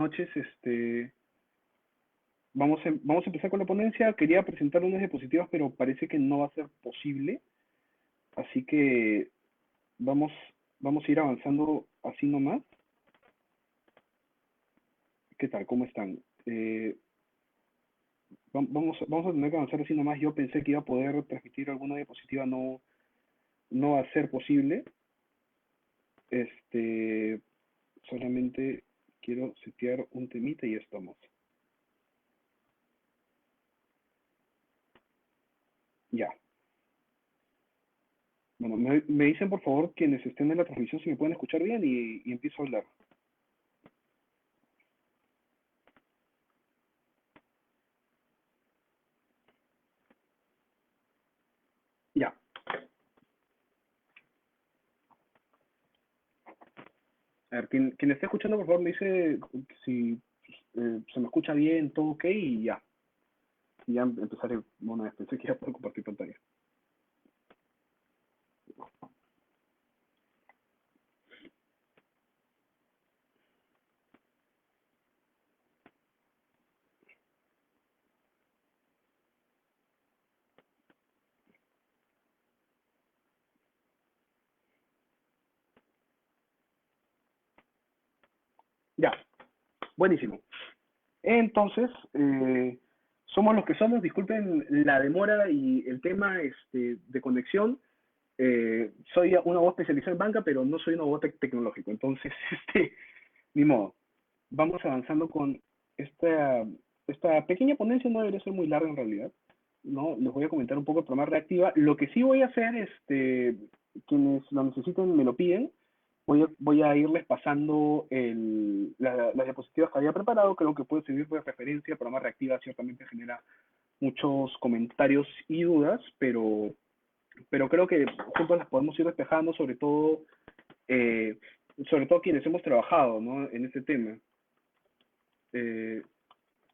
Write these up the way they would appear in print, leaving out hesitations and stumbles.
noches. Vamos a empezar con la ponencia. Quería presentar unas diapositivas, pero parece que no va a ser posible. Así que vamos, vamos a ir avanzando así nomás. ¿Qué tal? ¿Cómo están? Vamos a tener que avanzar así nomás. Yo pensé que iba a poder transmitir alguna diapositiva, no va a ser posible. Solamente quiero setear un temita y ya estamos. Ya. Bueno, me dicen por favor quienes estén en la transmisión si me pueden escuchar bien y empiezo a hablar. Ya. A ver, quien esté escuchando por favor me dice si se me escucha bien, todo ok y ya. Y ya empezaré una vez. Pensé que ya puedo compartir pantalla. Ya. Buenísimo. Entonces, somos los que somos. Disculpen la demora y el tema de conexión. Soy una voz especializada en banca, pero no soy un abogado tecnológico. Entonces, ni modo. Vamos avanzando con esta, esta pequeña ponencia. No debería ser muy larga en realidad. No, les voy a comentar un poco el programa Reactiva. Lo que sí voy a hacer, quienes lo necesiten me lo piden. Voy a irles pasando las diapositivas que había preparado. Creo que puede servir de referencia. El programa Reactiva ciertamente genera muchos comentarios y dudas, pero creo que juntos las podemos ir despejando, eh, sobre todo quienes hemos trabajado, ¿no?, en este tema. Eh,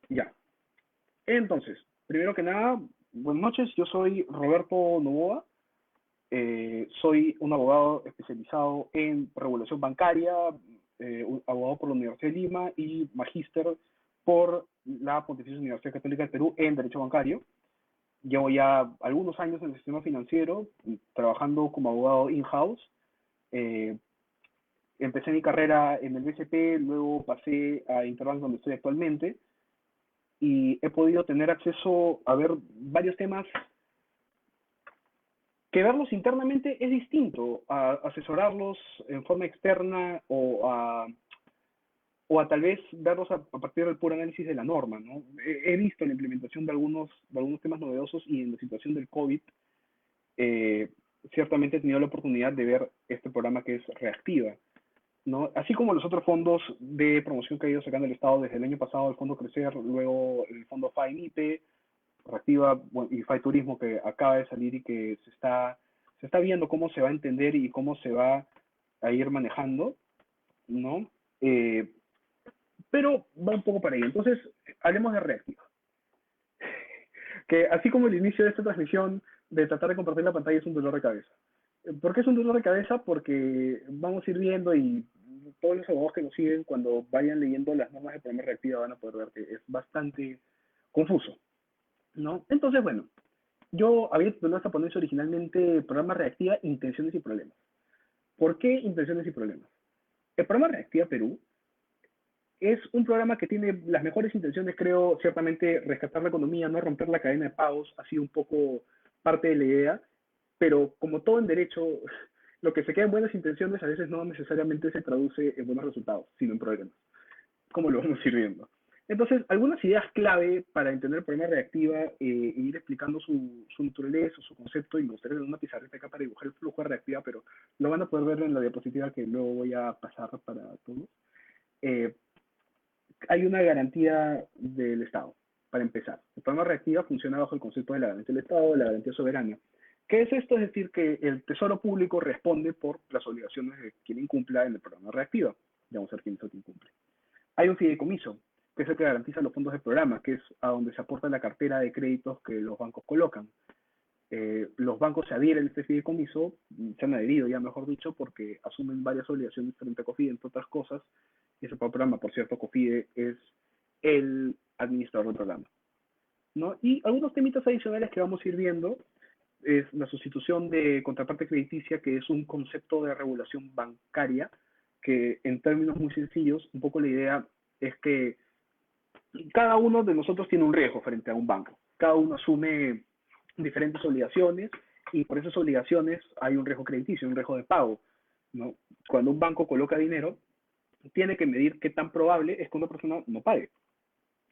ya. Entonces, primero que nada, buenas noches. Yo soy Roberto Novoa. Soy un abogado especializado en regulación bancaria, un abogado por la Universidad de Lima y magíster por la Pontificia Universidad Católica del Perú en Derecho Bancario. Llevo ya algunos años en el sistema financiero, trabajando como abogado in-house. Eh, Empecé mi carrera en el BCP, luego pasé a Interbank, donde estoy actualmente, y he podido tener acceso a ver varios temas que verlos internamente es distinto a asesorarlos en forma externa o a tal vez verlos a partir del puro análisis de la norma, ¿no? He visto la implementación de algunos temas novedosos y en la situación del COVID, eh, ciertamente he tenido la oportunidad de ver este programa que es Reactiva, ¿no? Así como los otros fondos de promoción que ha ido sacando el Estado desde el año pasado, el Fondo Crecer, luego el Fondo FAI MIPE, Reactiva, bueno, y FAI Turismo, que acaba de salir y que se está viendo cómo se va a entender y cómo se va a ir manejando, ¿no? Pero va un poco para ahí. Entonces, hablemos de Reactiva. Que así como el inicio de esta transmisión, de tratar de compartir la pantalla es un dolor de cabeza. ¿Por qué es un dolor de cabeza? Porque vamos a ir viendo y todos los abogados que nos siguen, cuando vayan leyendo las normas de programa Reactiva, van a poder ver que es bastante confuso, ¿no? Entonces, bueno, yo había titulado esta ponencia originalmente Programa Reactiva, Intenciones y Problemas. ¿Por qué Intenciones y Problemas? El programa Reactiva Perú es un programa que tiene las mejores intenciones, creo, ciertamente rescatar la economía, no romper la cadena de pagos, ha sido un poco parte de la idea, pero como todo en derecho, lo que se queda en buenas intenciones a veces no necesariamente se traduce en buenos resultados, sino en problemas, como lo vamos a ir viendo. Entonces, algunas ideas clave para entender el problema reactiva e ir explicando su naturaleza, su concepto, y me gustaría tener una pizarrita acá para dibujar el flujo de reactiva, pero lo van a poder ver en la diapositiva que luego voy a pasar para todos. Eh, Hay una garantía del Estado, para empezar. El programa reactiva funciona bajo el concepto de la garantía del Estado, de la garantía soberana. ¿Qué es esto? Es decir, que el Tesoro Público responde por las obligaciones de quien incumpla en el programa reactiva. Ya vamos a ver quién es el que incumple. Hay un fideicomiso, que es el que garantiza los fondos del programa, que es a donde se aporta la cartera de créditos que los bancos colocan. Los bancos se adhieren a este fideicomiso, se han adherido ya, mejor dicho, porque asumen varias obligaciones frente a COFIDE, entre otras cosas, y ese programa, por cierto, COFIDE es el administrador del programa, ¿no? Y algunos temitas adicionales que vamos a ir viendo es la sustitución de contraparte crediticia, que es un concepto de regulación bancaria, que en términos muy sencillos, un poco la idea es que cada uno de nosotros tiene un riesgo frente a un banco. Cada uno asume diferentes obligaciones y por esas obligaciones hay un riesgo crediticio, un riesgo de pago, ¿no? Cuando un banco coloca dinero, tiene que medir qué tan probable es que una persona no pague,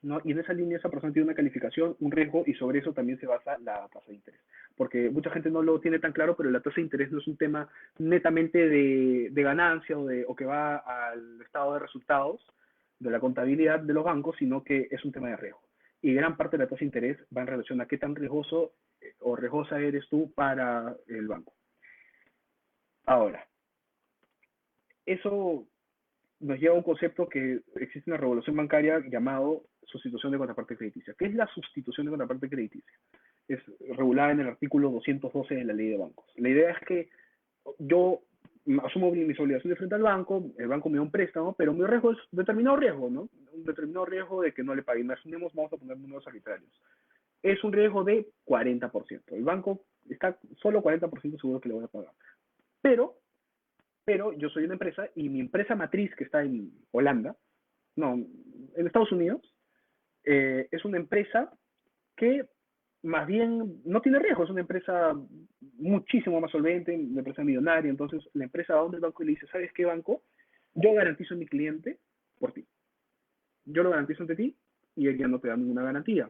¿no? Y en esa línea esa persona tiene una calificación, un riesgo, y sobre eso también se basa la tasa de interés. Porque mucha gente no lo tiene tan claro, pero la tasa de interés no es un tema netamente de ganancia o que va al estado de resultados de la contabilidad de los bancos, sino que es un tema de riesgo. Y gran parte de la tasa de interés va en relación a qué tan riesgoso o riesgosa eres tú para el banco. Ahora, eso nos lleva a un concepto que existe en la revolución bancaria llamado sustitución de contraparte crediticia. ¿Qué es la sustitución de contraparte crediticia? Es regulada en el artículo 212 de la ley de bancos. La idea es que yo asumo mis obligaciones frente al banco, el banco me da un préstamo, pero mi riesgo es determinado riesgo, ¿no? Un determinado riesgo de que no le paguen. Imaginemos, vamos a poner números arbitrarios. Es un riesgo de 40%. El banco está solo 40% seguro que le voy a pagar. Pero yo soy una empresa y mi empresa matriz que está en Holanda, no, en Estados Unidos, es una empresa que más bien no tiene riesgo, es una empresa muchísimo más solvente, una empresa millonaria. Entonces la empresa va donde el banco y le dice, ¿sabes qué, banco? Yo garantizo a mi cliente por ti. Yo lo garantizo ante ti y él ya no te da ninguna garantía.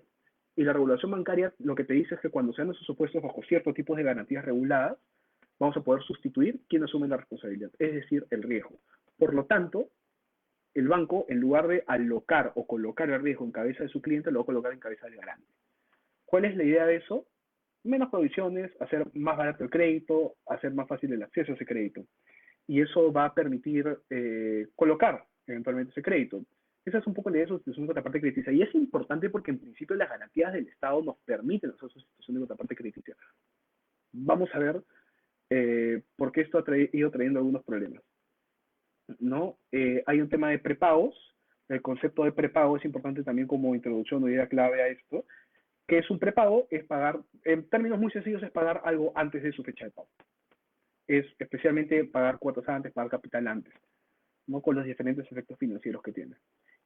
Y la regulación bancaria lo que te dice es que cuando sean esos supuestos bajo ciertos tipos de garantías reguladas, vamos a poder sustituir quién asume la responsabilidad, es decir, el riesgo. Por lo tanto, el banco, en lugar de alocar o colocar el riesgo en cabeza de su cliente, lo va a colocar en cabeza del garante. ¿Cuál es la idea de eso? Menos provisiones, hacer más barato el crédito, hacer más fácil el acceso a ese crédito. Y eso va a permitir colocar eventualmente ese crédito. Esa es un poco la idea de sustitución de contraparte crediticia. Y es importante porque en principio las garantías del Estado nos permiten hacer sustitución de contraparte crediticia. Vamos a ver por qué esto ha ido trayendo algunos problemas, ¿no? Hay un tema de prepagos. El concepto de prepago es importante también como introducción o idea clave a esto. ¿Qué es un prepago? Es pagar, en términos muy sencillos, es pagar algo antes de su fecha de pago. Es especialmente pagar cuotas antes, pagar capital antes, ¿no? Con los diferentes efectos financieros que tiene.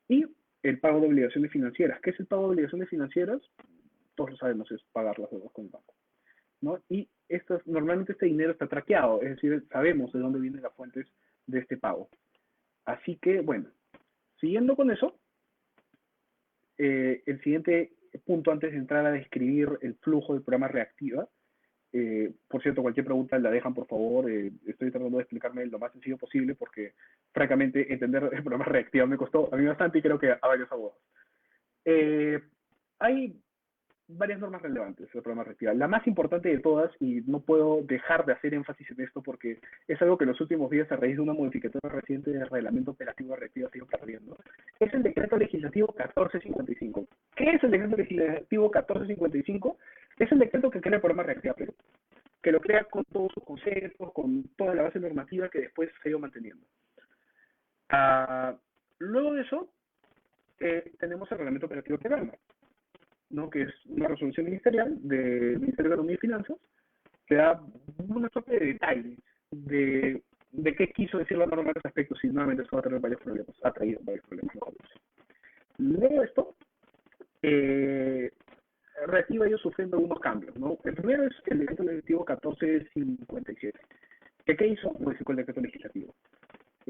Y el pago de obligaciones financieras. ¿Qué es el pago de obligaciones financieras? Todos lo sabemos, es pagar las deudas con el banco, ¿no? Y normalmente este dinero está traqueado, es decir, sabemos de dónde vienen las fuentes de este pago. Así que, bueno, siguiendo con eso, el siguiente punto antes de entrar a describir el flujo del programa Reactiva, por cierto, cualquier pregunta la dejan, por favor. Estoy tratando de explicarme lo más sencillo posible porque, francamente, entender el programa Reactiva me costó a mí bastante y creo que a varios abogados. Hay varias normas relevantes del programa Reactiva. La más importante de todas, y no puedo dejar de hacer énfasis en esto porque es algo que en los últimos días, a raíz de una modificación reciente del reglamento operativo de Reactiva, se ha ido perdiendo, es el decreto legislativo 1455. ¿Qué es el decreto legislativo 1455? Es el decreto que crea el programa Reactiva Perú, que lo crea con todos sus conceptos, con toda la base normativa que después se ha ido manteniendo. Luego de eso, tenemos el reglamento operativo de programa, ¿no? Que es una resolución ministerial del Ministerio de Economía y Finanzas que da una suerte de detalle de qué quiso decir la norma en ese aspecto, si nuevamente eso va a traer varios problemas, ha traído varios problemas. Luego de esto, Reactiva ellos sufriendo algunos cambios, ¿no? El primero es el decreto legislativo 1457. ¿Qué hizo? Modificó el decreto legislativo.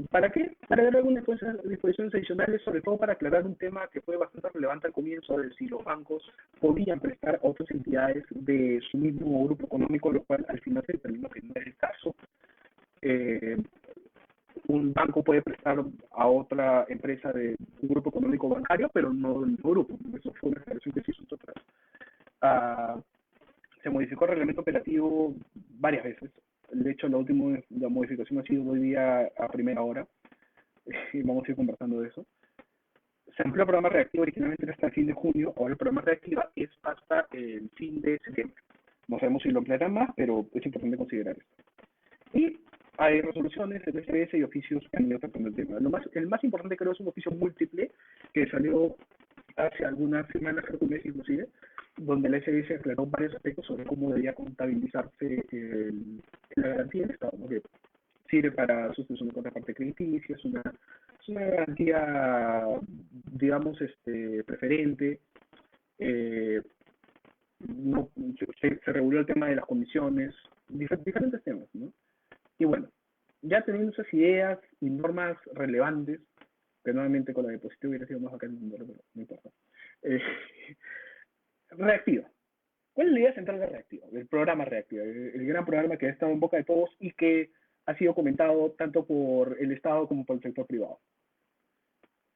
¿Para qué? Para dar algunas disposiciones adicionales, sobre todo para aclarar un tema que fue bastante relevante al comienzo, de si los bancos podían prestar a otras entidades de su mismo grupo económico, lo cual al final se determinó que no es el caso. Un banco puede prestar a otra empresa de un grupo económico bancario, pero no del mismo grupo. Eso fue una aclaración que se hizo atrás. Se modificó el reglamento operativo varias veces. De hecho, la modificación ha sido hoy día a primera hora. Y vamos a ir conversando de eso. Se amplió el programa Reactiva, originalmente era hasta el fin de junio. Ahora el programa Reactiva es hasta el fin de septiembre. No sabemos si lo ampliarán más, pero es importante considerar esto. Y hay resoluciones, SBS y oficios que han ido tratando el tema. El más importante creo es un oficio múltiple que salió hace algunas semanas, creo que un mes inclusive, donde la SBS aclaró varios aspectos sobre cómo debía contabilizarse la garantía del Estado, ¿no? Que sirve para sustitución de contraparte crediticia, es una garantía, digamos, preferente. Eh, no, se reguló el tema de las comisiones, diferentes temas, ¿no? Y bueno, ya teniendo esas ideas y normas relevantes, que nuevamente con la diapositiva hubiera sido más bacán, pero no importa. Eh, Reactiva. ¿Cuál es la idea central de Reactiva? Del programa Reactiva, el gran programa que ha estado en boca de todos y que ha sido comentado tanto por el Estado como por el sector privado.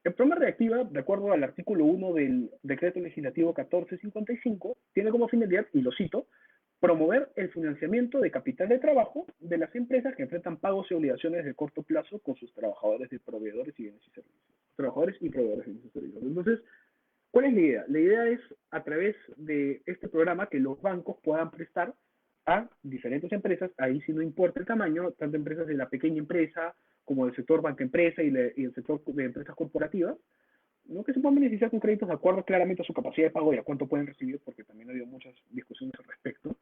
El programa Reactiva, de acuerdo al artículo 1 del Decreto Legislativo 1455, tiene como finalidad, y lo cito, promover el financiamiento de capital de trabajo de las empresas que enfrentan pagos y obligaciones de corto plazo con sus trabajadores y proveedores y bienes y servicios. Trabajadores y proveedores de bienes y servicios. Entonces, ¿cuál es la idea? La idea es, a través de este programa, que los bancos puedan prestar a diferentes empresas, ahí sí no importa el tamaño, tanto empresas de la pequeña empresa como del sector banca empresa y el sector de empresas corporativas, ¿no? Que se puedan beneficiar con créditos de acuerdo claramente a su capacidad de pago y a cuánto pueden recibir, porque también ha habido muchas discusiones al respecto.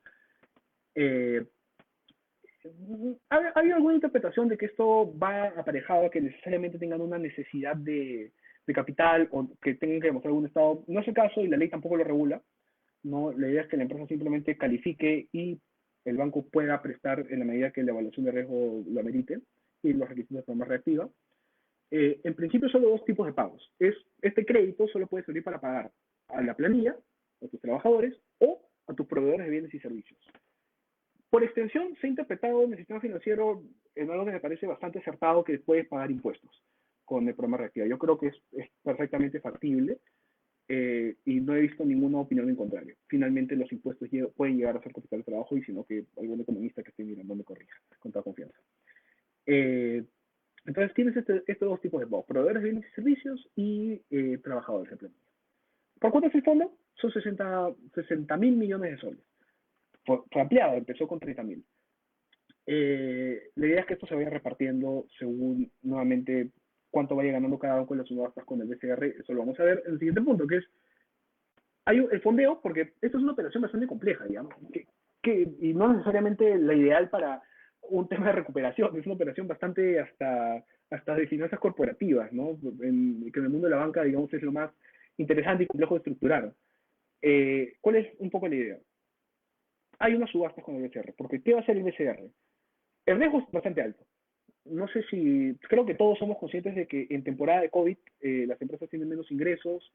Eh, ¿Ha habido alguna interpretación de que esto va aparejado a que necesariamente tengan una necesidad de capital o que tengan que demostrar algún estado? No es el caso y la ley tampoco lo regula. No, la idea es que la empresa simplemente califique y el banco pueda prestar en la medida que la evaluación de riesgo lo amerite y los requisitos de forma reactiva. En principio, solo dos tipos de pagos. Este crédito solo puede servir para pagar a la planilla, a tus trabajadores o a tus proveedores de bienes y servicios. Por extensión, se ha interpretado en el sistema financiero en algo que me parece bastante acertado, que puedes pagar impuestos con el programa reactiva. Yo creo que es perfectamente factible y no he visto ninguna opinión en contrario. Finalmente, los impuestos pueden llegar a ser capital de trabajo y si no, que algún economista que esté mirando me corrija, con toda confianza. Entonces, tienes estos dos tipos de pagos, proveedores de bienes y servicios y trabajadores de planilla. ¿Por cuánto es el fondo? Son 60 mil millones de soles. Fue ampliado, empezó con 30.000. La idea es que esto se vaya repartiendo según nuevamente cuánto vaya ganando cada uno con las subastas con el BCR. Eso lo vamos a ver en el siguiente punto, que es el fondeo, porque esto es una operación bastante compleja, digamos, y no necesariamente la ideal para un tema de recuperación, es una operación bastante hasta de finanzas corporativas, ¿no? Que en el mundo de la banca, digamos, es lo más interesante y complejo de estructurar. ¿Cuál es un poco la idea? Hay unas subastas con el BCR, porque ¿qué va a hacer el BCR? El riesgo es bastante alto. No sé si, creo que todos somos conscientes de que en temporada de COVID las empresas tienen menos ingresos,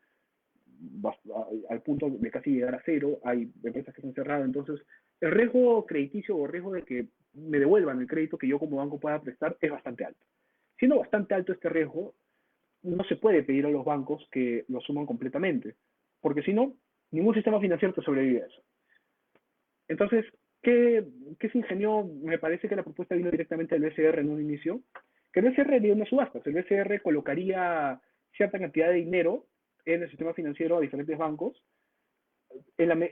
al punto de casi llegar a cero, hay empresas que se han cerrado, entonces el riesgo crediticio o el riesgo de que me devuelvan el crédito que yo como banco pueda prestar es bastante alto. Siendo bastante alto este riesgo, no se puede pedir a los bancos que lo asuman completamente, porque si no, ningún sistema financiero te sobrevive a eso. Entonces, ¿qué se ingenió? Me parece que la propuesta vino directamente del BCR en un inicio, que el BCR haría unas subastas. El BCR colocaría cierta cantidad de dinero en el sistema financiero a diferentes bancos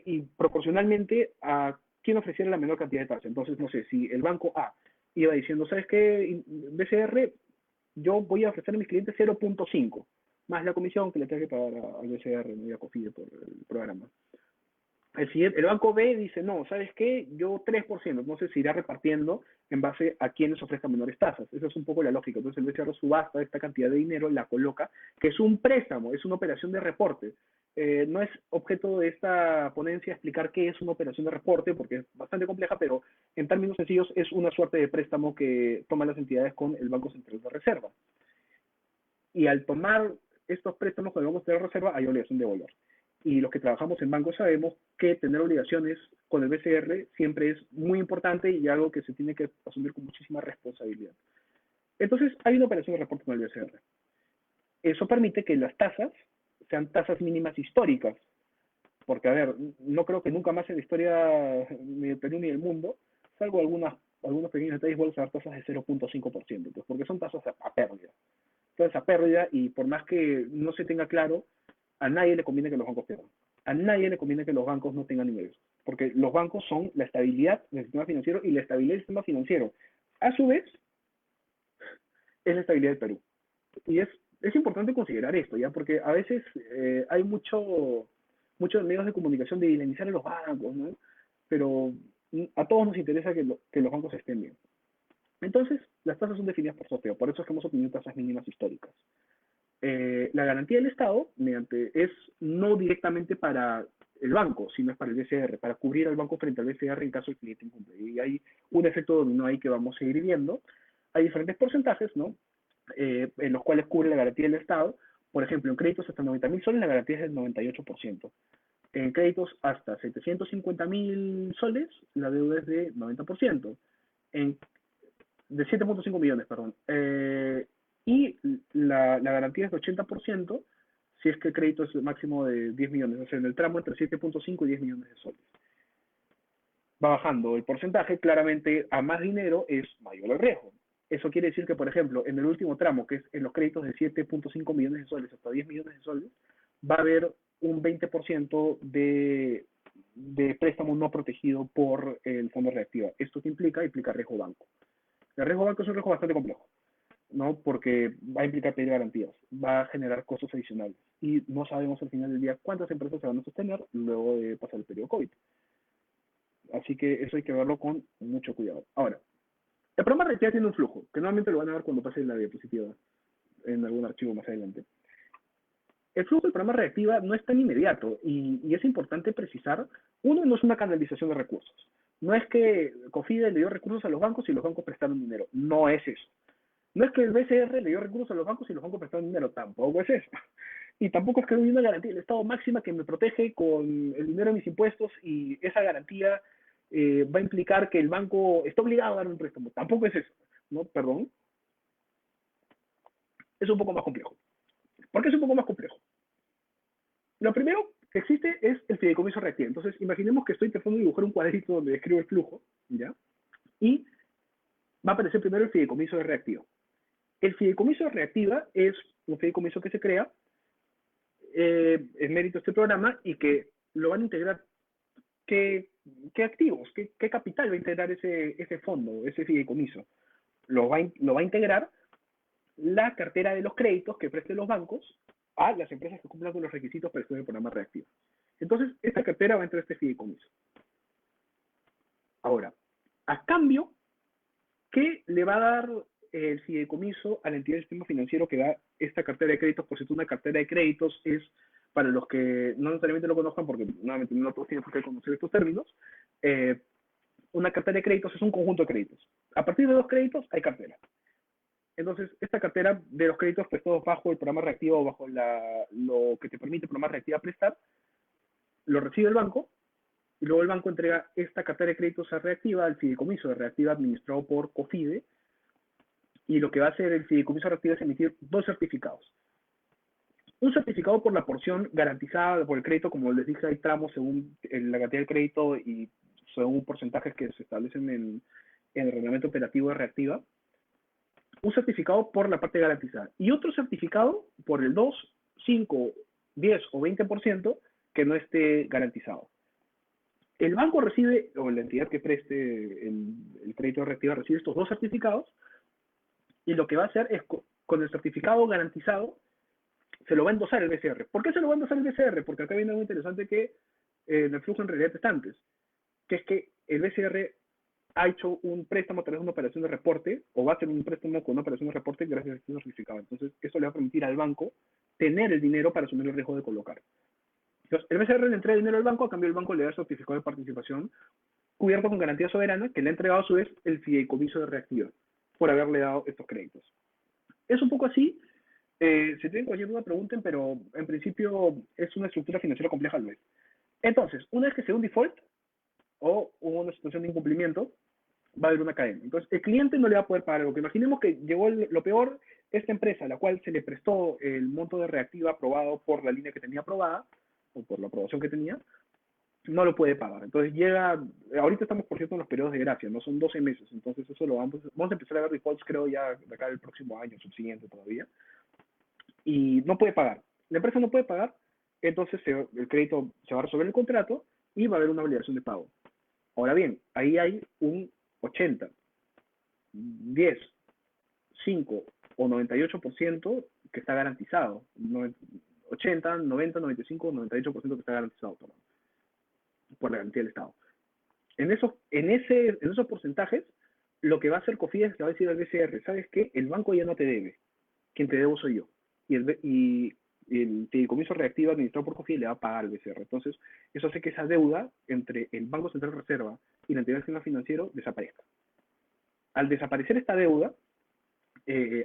y proporcionalmente a quien ofreciera la menor cantidad de tasa. Entonces, no sé, si el banco A iba diciendo, ¿sabes qué? BCR, yo voy a ofrecer a mis clientes 0.5, más la comisión que le tengo que pagar al BCR, no a COFIDE por el programa. El banco B dice, no, ¿sabes qué? Yo 3%, entonces se irá repartiendo en base a quienes ofrezcan menores tasas. Esa es un poco la lógica. Entonces el BCR subasta esta cantidad de dinero, la coloca, que es un préstamo, es una operación de reporte. No es objeto de esta ponencia explicar qué es una operación de reporte, porque es bastante compleja, pero en términos sencillos es una suerte de préstamo que toman las entidades con el Banco Central de Reserva. Y al tomar estos préstamos con el Banco Central de Reserva hay obligación de devolver. Y los que trabajamos en bancos sabemos que tener obligaciones con el BCR siempre es muy importante y algo que se tiene que asumir con muchísima responsabilidad. Entonces, hay una operación de reporte con el BCR. Eso permite que las tasas sean tasas mínimas históricas, porque, a ver, no creo que nunca más en la historia ni del Perú ni del mundo, salvo algunos pequeños detalles, vuelvan a dar tasas de 0.5%, pues, porque son tasas a pérdida. Entonces, a pérdida, y por más que no se tenga claro, a nadie le conviene que los bancos pierdan. A nadie le conviene que los bancos no tengan ingresos, porque los bancos son la estabilidad del sistema financiero y la estabilidad del sistema financiero. A su vez, es la estabilidad del Perú. Y es importante considerar esto, ¿ya? Porque a veces hay muchos medios de comunicación de dinamizar a los bancos, ¿no? Pero a todos nos interesa que los bancos estén bien. Entonces, las tasas son definidas por sorteo, por eso es que hemos obtenido tasas mínimas históricas. La garantía del Estado es no directamente para el banco, sino es para el BCR, para cubrir al banco frente al BCR en caso el cliente incumple. Y hay un efecto dominó ahí que vamos a ir viendo. Hay diferentes porcentajes, ¿no? En los cuales cubre la garantía del Estado. Por ejemplo, en créditos hasta 90.000 soles la garantía es del 98%. En créditos hasta 750.000 soles la deuda es de 90%. En, de 7.5 millones, perdón. Y la garantía es de 80% si es que el crédito es máximo de 10 millones, o sea, en el tramo entre 7.5 y 10 millones de soles. Va bajando el porcentaje, claramente a más dinero es mayor el riesgo. Eso quiere decir que, por ejemplo, en el último tramo, que es en los créditos de 7.5 millones de soles hasta 10 millones de soles, va a haber un 20% de préstamo no protegido por el fondo reactiva. ¿Esto qué implica? Implica riesgo banco. El riesgo banco es un riesgo bastante complejo, ¿no? Porque va a implicar pedir garantías, va a generar costos adicionales y no sabemos al final del día cuántas empresas se van a sostener luego de pasar el periodo COVID. Así que eso hay que verlo con mucho cuidado. Ahora, el programa reactiva tiene un flujo, que normalmente lo van a ver cuando pase la diapositiva en algún archivo más adelante. El flujo del programa reactiva no es tan inmediato y es importante precisar, uno, no es una canalización de recursos. No es que COFIDE le dio recursos a los bancos y los bancos prestaron dinero. No es eso. No es que el BCR le dio recursos a los bancos y los bancos prestaron dinero. Tampoco es eso. Y tampoco es que hay una garantía del Estado máxima que me protege con el dinero de mis impuestos y esa garantía va a implicar que el banco está obligado a dar un préstamo. Tampoco es eso. ¿No? Perdón. Es un poco más complejo. ¿Por qué es un poco más complejo? Lo primero que existe es el fideicomiso reactivo. Entonces, imaginemos que estoy tratando de dibujar un cuadrito donde describo el flujo, ¿ya? Y va a aparecer primero el fideicomiso de reactivo. El fideicomiso de reactiva es un fideicomiso que se crea en mérito de este programa y que lo van a integrar qué activos, qué capital va a integrar ese fondo, ese fideicomiso. Lo va a integrar la cartera de los créditos que presten los bancos a las empresas que cumplan con los requisitos para estudiar el programa reactivo. Entonces, esta cartera va a entrar a este fideicomiso. Ahora, a cambio, ¿qué le va a dar el fideicomiso a la entidad del sistema financiero que da esta cartera de créditos? Por cierto, una cartera de créditos es, para los que no necesariamente lo conozcan, porque nuevamente no todos tienen por qué conocer estos términos, una cartera de créditos es un conjunto de créditos. A partir de 2 créditos hay cartera. Entonces, esta cartera de los créditos, pues todos bajo el programa reactivo, bajo lo que te permite el programa reactiva prestar, lo recibe el banco, y luego el banco entrega esta cartera de créditos a reactiva, al fideicomiso de reactiva administrado por COFIDE, y lo que va a hacer el fideicomiso reactivo es emitir 2 certificados. Un certificado por la porción garantizada por el crédito, como les dije, hay tramos según la cantidad del crédito y según porcentajes que se establecen en el reglamento operativo de reactiva. Un certificado por la parte garantizada y otro certificado por el 2, 5, 10 o 20% que no esté garantizado. El banco recibe, o la entidad que preste el crédito de reactiva recibe estos 2 certificados y lo que va a hacer es con el certificado garantizado se lo va a endosar el BCR. ¿Por qué se lo va a endosar el BCR? Porque acá viene algo interesante que en el flujo en realidad está antes, que es que el BCR ha hecho un préstamo a través de una operación de reporte, o va a hacer un préstamo con una operación de reporte gracias a este certificado. Entonces, eso le va a permitir al banco tener el dinero para asumir el riesgo de colocar. Entonces, el BCR le entrega dinero al banco, a cambio el banco le da el certificado de participación cubierto con garantía soberana, que le ha entregado a su vez el fideicomiso de reactiva, por haberle dado estos créditos. Es un poco así. Si tienen cualquier duda, pregunten, pero en principio es una estructura financiera compleja, lo es. Entonces, una vez que se da un default o una situación de incumplimiento, va a haber una cadena. Entonces, el cliente no le va a poder pagar algo. Que imaginemos que llegó lo peor, esta empresa a la cual se le prestó el monto de reactiva aprobado por la línea que tenía aprobada, o por la aprobación que tenía, no lo puede pagar. Entonces llega, ahorita estamos por cierto en los periodos de gracia, no son 12 meses, entonces eso lo vamos a empezar a ver defaults creo ya de acá el próximo año, subsiguiente todavía, y no puede pagar. La empresa no puede pagar, entonces el crédito se va a resolver el contrato y va a haber una obligación de pago. Ahora bien, ahí hay un 80, 10, 5, o 98% que está garantizado. 80, 90, 95, 98% que está garantizado por la garantía del Estado. En esos porcentajes, lo que va a hacer COFIDE es que va a decir al BCR, ¿sabes qué? El banco ya no te debe, quien te debo soy yo. Y el fideicomiso reactivo administrado por COFIDE le va a pagar al BCR. Entonces, eso hace que esa deuda entre el Banco Central de Reserva y la entidad del sistema financiero desaparezca. Al desaparecer esta deuda,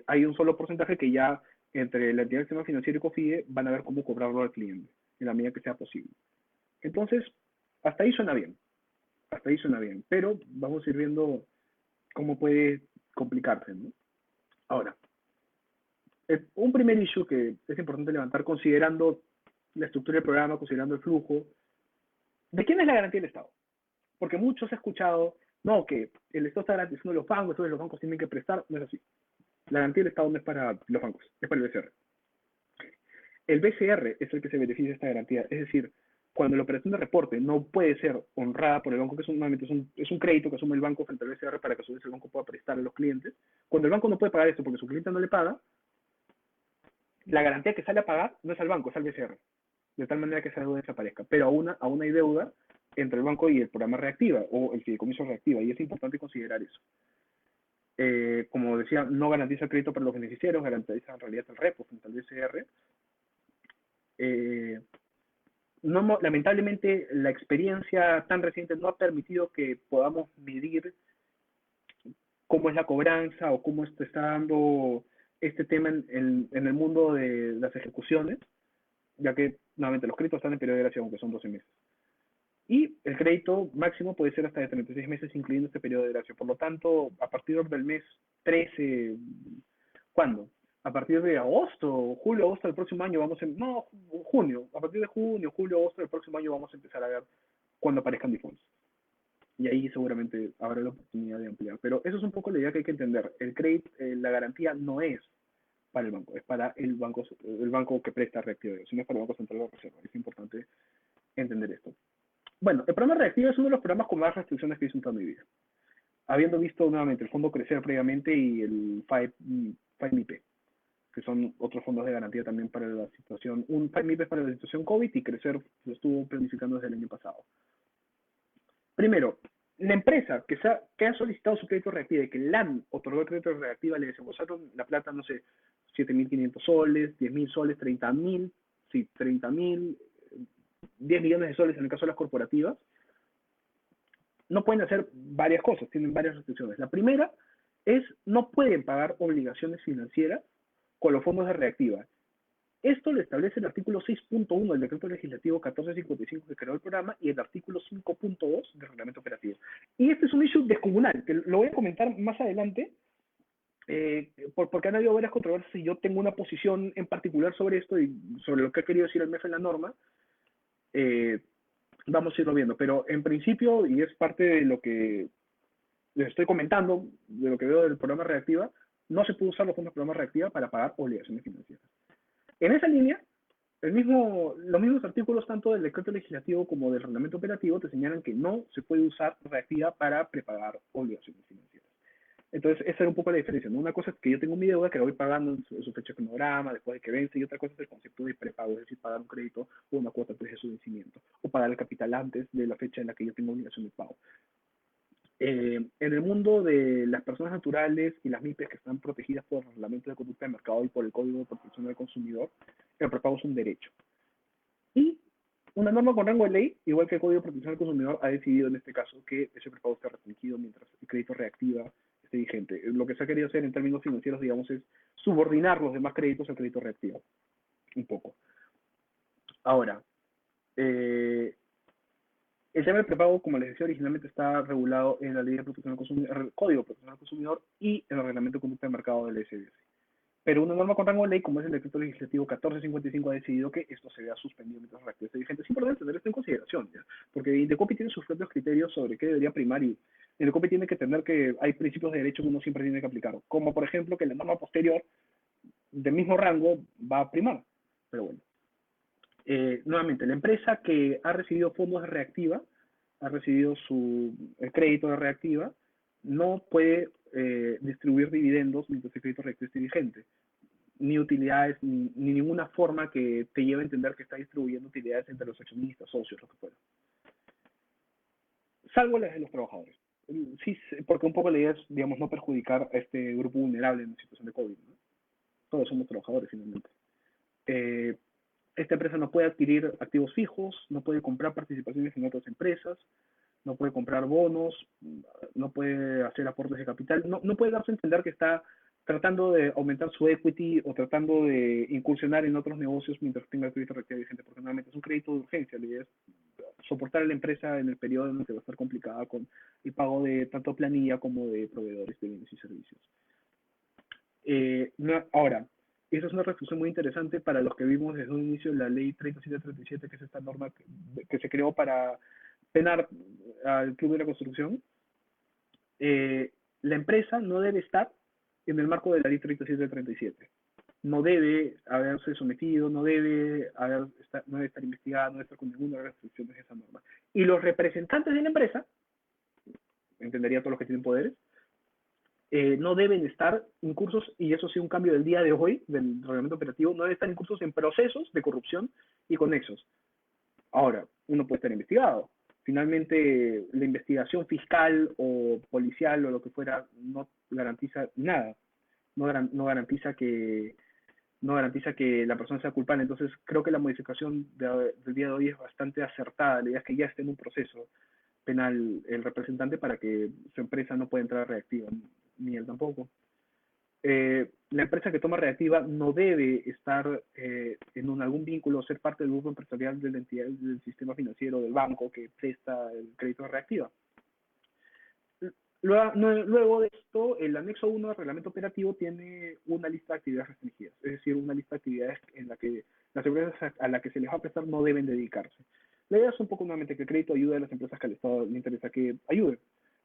hay un solo porcentaje que ya entre la entidad del sistema financiero y COFIDE van a ver cómo cobrarlo al cliente, en la medida que sea posible. Entonces, hasta ahí suena bien. Hasta ahí suena bien. Pero vamos a ir viendo cómo puede complicarse, ¿no? Ahora, un primer issue que es importante levantar considerando la estructura del programa, considerando el flujo, ¿de quién es la garantía del Estado? Porque muchos han escuchado, no, que el Estado está garantizando los bancos, entonces los bancos tienen que prestar, no es así. La garantía del Estado no es para los bancos, es para el BCR. El BCR es el que se beneficia de esta garantía, es decir, cuando la operación de reporte no puede ser honrada por el banco, que es un crédito que asume el banco frente al BCR para que a su vez el banco pueda prestar a los clientes, cuando el banco no puede pagar esto porque su cliente no le paga, la garantía que sale a pagar no es al banco, es al BCR, de tal manera que esa deuda desaparezca. Pero aún hay deuda entre el banco y el programa reactiva o el fideicomiso reactiva, y es importante considerar eso. Como decía, no garantiza el crédito para los beneficiarios, garantiza en realidad el repo frente al BCR. No, lamentablemente, la experiencia tan reciente no ha permitido que podamos medir cómo es la cobranza o cómo se está dando este tema en el mundo de las ejecuciones, ya que, nuevamente, los créditos están en periodo de gracia, aunque son 12 meses. Y el crédito máximo puede ser hasta de 36 meses, incluyendo este periodo de gracia. Por lo tanto, a partir del mes 13, ¿cuándo? A partir de agosto, julio, agosto del próximo año no, junio, a partir de junio, julio, agosto del próximo año vamos a empezar a ver cuando aparezcan defaults. Y ahí seguramente habrá la oportunidad de ampliar. Pero eso es un poco la idea que hay que entender. El crédito, la garantía no es para el banco, es para el banco que presta reactivo, sino es para el Banco Central de Reserva. Es importante entender esto. Bueno, el programa reactivo es uno de los programas con más restricciones que hizo en toda mi vida. Habiendo visto nuevamente el fondo crecer previamente y el FIMIP, que son otros fondos de garantía también para la situación. Un FIMIP es para la situación COVID y crecer lo estuvo planificando desde el año pasado. Primero, la empresa que ha solicitado su crédito reactivo y que le han otorgado el crédito reactivo le desembolsaron la plata, no sé, 7.500 soles, 10.000 soles, 30.000, sí, 30.000, 10 millones de soles en el caso de las corporativas, no pueden hacer varias cosas, tienen varias restricciones. La primera es no pueden pagar obligaciones financieras con los fondos de reactiva. Esto lo establece el artículo 6.1 del decreto legislativo 1455 que creó el programa y el artículo 5.2 del reglamento operativo. Y este es un issue descomunal, que lo voy a comentar más adelante, porque han habido varias controversias y yo tengo una posición en particular sobre esto y sobre lo que ha querido decir el MEF en la norma. Vamos a irlo viendo, pero en principio, y es parte de lo que les estoy comentando, de lo que veo del programa reactiva, no se puede usar los fondos del programa reactiva para pagar obligaciones financieras. En esa línea, los mismos artículos tanto del decreto legislativo como del reglamento operativo te señalan que no se puede usar reactiva para prepagar obligaciones financieras. Entonces, esa era un poco la diferencia, ¿no? Una cosa es que yo tengo mi deuda que la voy pagando en su fecha de cronograma, después de que vence, y otra cosa es el concepto de prepago, es decir, pagar un crédito o una cuota antes de su vencimiento, o pagar el capital antes de la fecha en la que yo tengo obligación de pago. En el mundo de las personas naturales y las MIPES que están protegidas por el reglamento de conducta de mercado y por el Código de Protección del Consumidor, el prepago es un derecho. Y una norma con rango de ley, igual que el Código de Protección del Consumidor, ha decidido en este caso que ese prepago está restringido mientras el crédito reactiva esté vigente. Lo que se ha querido hacer en términos financieros, digamos, es subordinar los demás créditos al crédito reactivo. Un poco. Ahora, el tema del prepago, como les decía originalmente, está regulado en la Ley de Protección al Consumidor, el Código de Protección al Consumidor y en el Reglamento de Conducta de Mercado del SBS. Pero una norma con rango de ley, como es el decreto legislativo 1455, ha decidido que esto se vea suspendido mientras el reactivo esté vigente. Es importante tener esto en consideración, ¿ya? Porque Indecopi tiene sus propios criterios sobre qué debería primar y Indecopi tiene que entender que hay principios de derecho que uno siempre tiene que aplicar, como por ejemplo que la norma posterior del mismo rango va a primar. Pero bueno. Nuevamente, la empresa que ha recibido fondos de reactiva, ha recibido el crédito de reactiva, no puede distribuir dividendos mientras el crédito reactivo esté vigente, ni utilidades, ni ninguna forma que te lleve a entender que está distribuyendo utilidades entre los accionistas, socios, lo que fuera. Salvo las de los trabajadores. Sí, porque un poco la idea es, digamos, no perjudicar a este grupo vulnerable en la situación de COVID, ¿no? Todos somos trabajadores, finalmente. Eh, Esta empresa no puede adquirir activos fijos, no puede comprar participaciones en otras empresas, no puede comprar bonos, no puede hacer aportes de capital, no puede darse a entender que está tratando de aumentar su equity o tratando de incursionar en otros negocios mientras tenga el crédito reactivo vigente, porque normalmente es un crédito de urgencia, la idea es soportar a la empresa en el periodo en el que va a estar complicada con el pago de tanto planilla como de proveedores de bienes y servicios. Ahora, esa es una reflexión muy interesante para los que vimos desde un inicio la ley 3737, que es esta norma que se creó para penar al Club de la Construcción. La empresa no debe estar en el marco de la ley 3737. No debe haberse sometido, no debe estar investigada, no debe estar con ninguna de las restricciones de esa norma. Y los representantes de la empresa, entendería todos los que tienen poderes, no deben estar incursos, y eso sí un cambio del día de hoy, del reglamento operativo, no deben estar incursos en procesos de corrupción y conexos. Ahora, uno puede estar investigado. Finalmente, la investigación fiscal o policial o lo que fuera no garantiza nada. No garantiza que la persona sea culpable. Entonces, creo que la modificación del día de hoy es bastante acertada. La idea es que ya esté en un proceso penal el representante para que su empresa no pueda entrar reactiva, ni él tampoco. La empresa que toma reactiva no debe estar en algún vínculo o ser parte del grupo empresarial de la entidad del sistema financiero del banco que presta el crédito de reactiva. Luego de esto, el anexo 1 del reglamento operativo tiene una lista de actividades restringidas, es decir, una lista de actividades en la que las empresas a las que se les va a prestar no deben dedicarse. La idea es un poco nuevamente que el crédito ayude a las empresas que al Estado le interesa que ayude.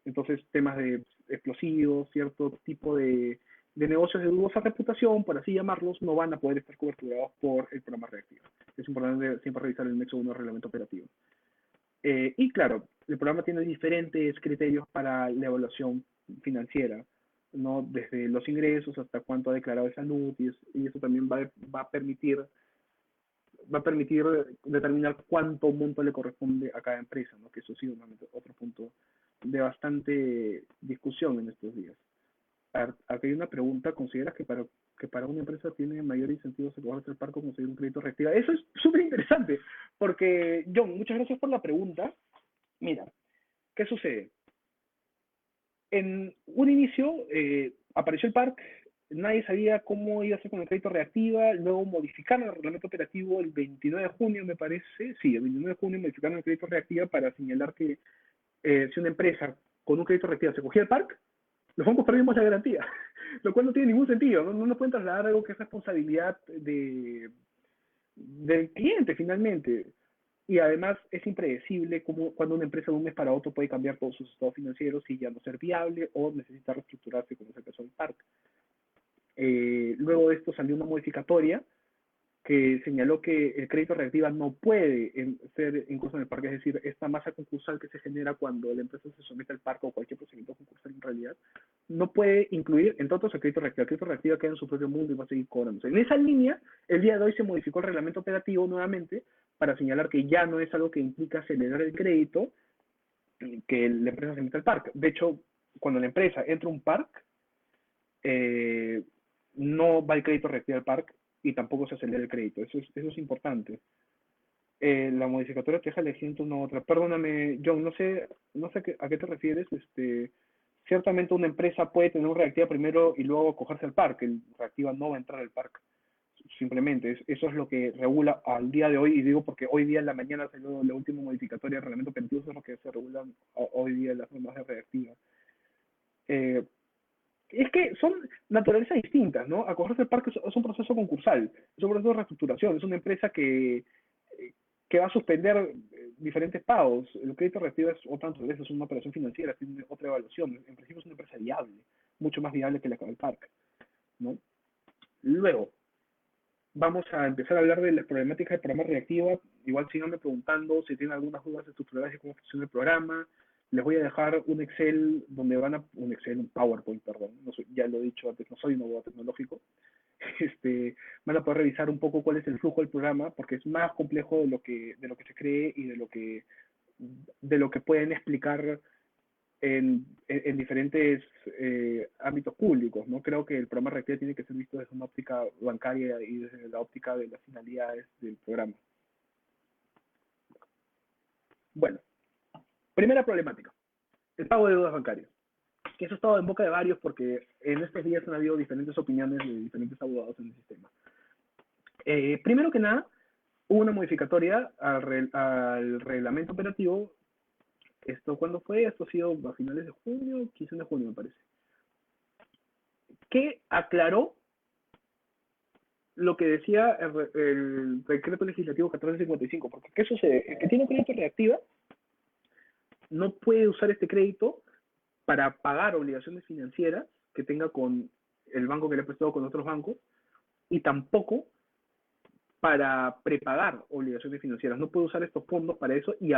Entonces, temas de explosivos, cierto tipo de negocios de dudosa reputación, por así llamarlos, no van a poder estar coberturados por el programa reactivo. Es importante siempre revisar el anexo 1 del reglamento operativo. Y claro, el programa tiene diferentes criterios para la evaluación financiera, ¿no? Desde los ingresos hasta cuánto ha declarado de salud, y eso también va a permitir determinar cuánto monto le corresponde a cada empresa, ¿no? Que eso sí, otro punto de bastante discusión en estos días. Aquí hay una pregunta: ¿consideras que para una empresa tiene mayor incentivo acogerse al parque o conseguir un crédito reactiva? Eso es súper interesante, porque, John, muchas gracias por la pregunta. Mira, ¿qué sucede? En un inicio apareció el parque, nadie sabía cómo iba a ser con el crédito reactiva, luego modificaron el reglamento operativo el 29 de junio, me parece, sí, el 29 de junio modificaron el crédito reactiva para señalar que si una empresa con un crédito reactivo se cogía el parque, los bancos perdimos la garantía, lo cual no tiene ningún sentido, no nos pueden trasladar algo que es responsabilidad del cliente finalmente. Y además es impredecible cómo cuando una empresa de un mes para otro puede cambiar todos sus estados financieros y ya no ser viable o necesita reestructurarse como se empezó el parque. Luego de esto salió una modificatoria que señaló que el crédito reactiva no puede ser incluso en el parque, es decir, esta masa concursal que se genera cuando la empresa se somete al parque o cualquier procedimiento concursal en realidad, no puede incluir, entre otros, el crédito reactivo. El crédito reactivo queda en su propio mundo y va a seguir cobrándose. En esa línea, el día de hoy se modificó el reglamento operativo nuevamente para señalar que ya no es algo que implica acelerar el crédito, que la empresa se meta al parque. De hecho, cuando la empresa entra a un parque, no va el crédito reactivo al parque y tampoco se acelera el crédito. Eso es importante. La modificatoria te deja elegir entre una u otra. Perdóname, John, no sé a qué te refieres. Ciertamente una empresa puede tener un reactiva primero y luego acogerse al parque. El reactiva no va a entrar al parque. Simplemente, eso es lo que regula al día de hoy, y digo porque hoy día en la mañana salió la última modificatoria del reglamento operativo, eso es lo que se regulan hoy día las normas de reactiva. Eh, es que son naturalezas distintas, ¿no? Acogerse al parque es un proceso concursal, es un proceso de reestructuración, es una empresa que va a suspender diferentes pagos. El crédito reactivo es otra naturaleza, es una operación financiera, tiene otra evaluación. En principio es una empresa viable, mucho más viable que la del parque, ¿no? Luego, vamos a empezar a hablar de las problemáticas del programa reactiva. Igual síganme preguntando si tienen algunas dudas estructurales de cómo funciona el programa. Les voy a dejar un Excel donde un PowerPoint, perdón, ya lo he dicho antes, no soy un abogado tecnológico. Van a poder revisar un poco cuál es el flujo del programa, porque es más complejo de lo que se cree y de lo que pueden explicar en diferentes ámbitos públicos, ¿no? Creo que el programa Reactiva tiene que ser visto desde una óptica bancaria y desde la óptica de las finalidades del programa. Bueno, primera problemática, el pago de deudas bancarias. Que eso ha estado en boca de varios porque en estos días han habido diferentes opiniones de diferentes abogados en el sistema. Primero que nada, hubo una modificatoria al reglamento operativo. ¿Esto cuándo fue? Esto ha sido a finales de junio, 15 de junio me parece. Que aclaró lo que decía el decreto legislativo 1455, porque ¿qué sucede? El que tiene un crédito reactiva no puede usar este crédito para pagar obligaciones financieras que tenga con el banco que le ha prestado con otros bancos y tampoco para prepagar obligaciones financieras. No puede usar estos fondos para eso y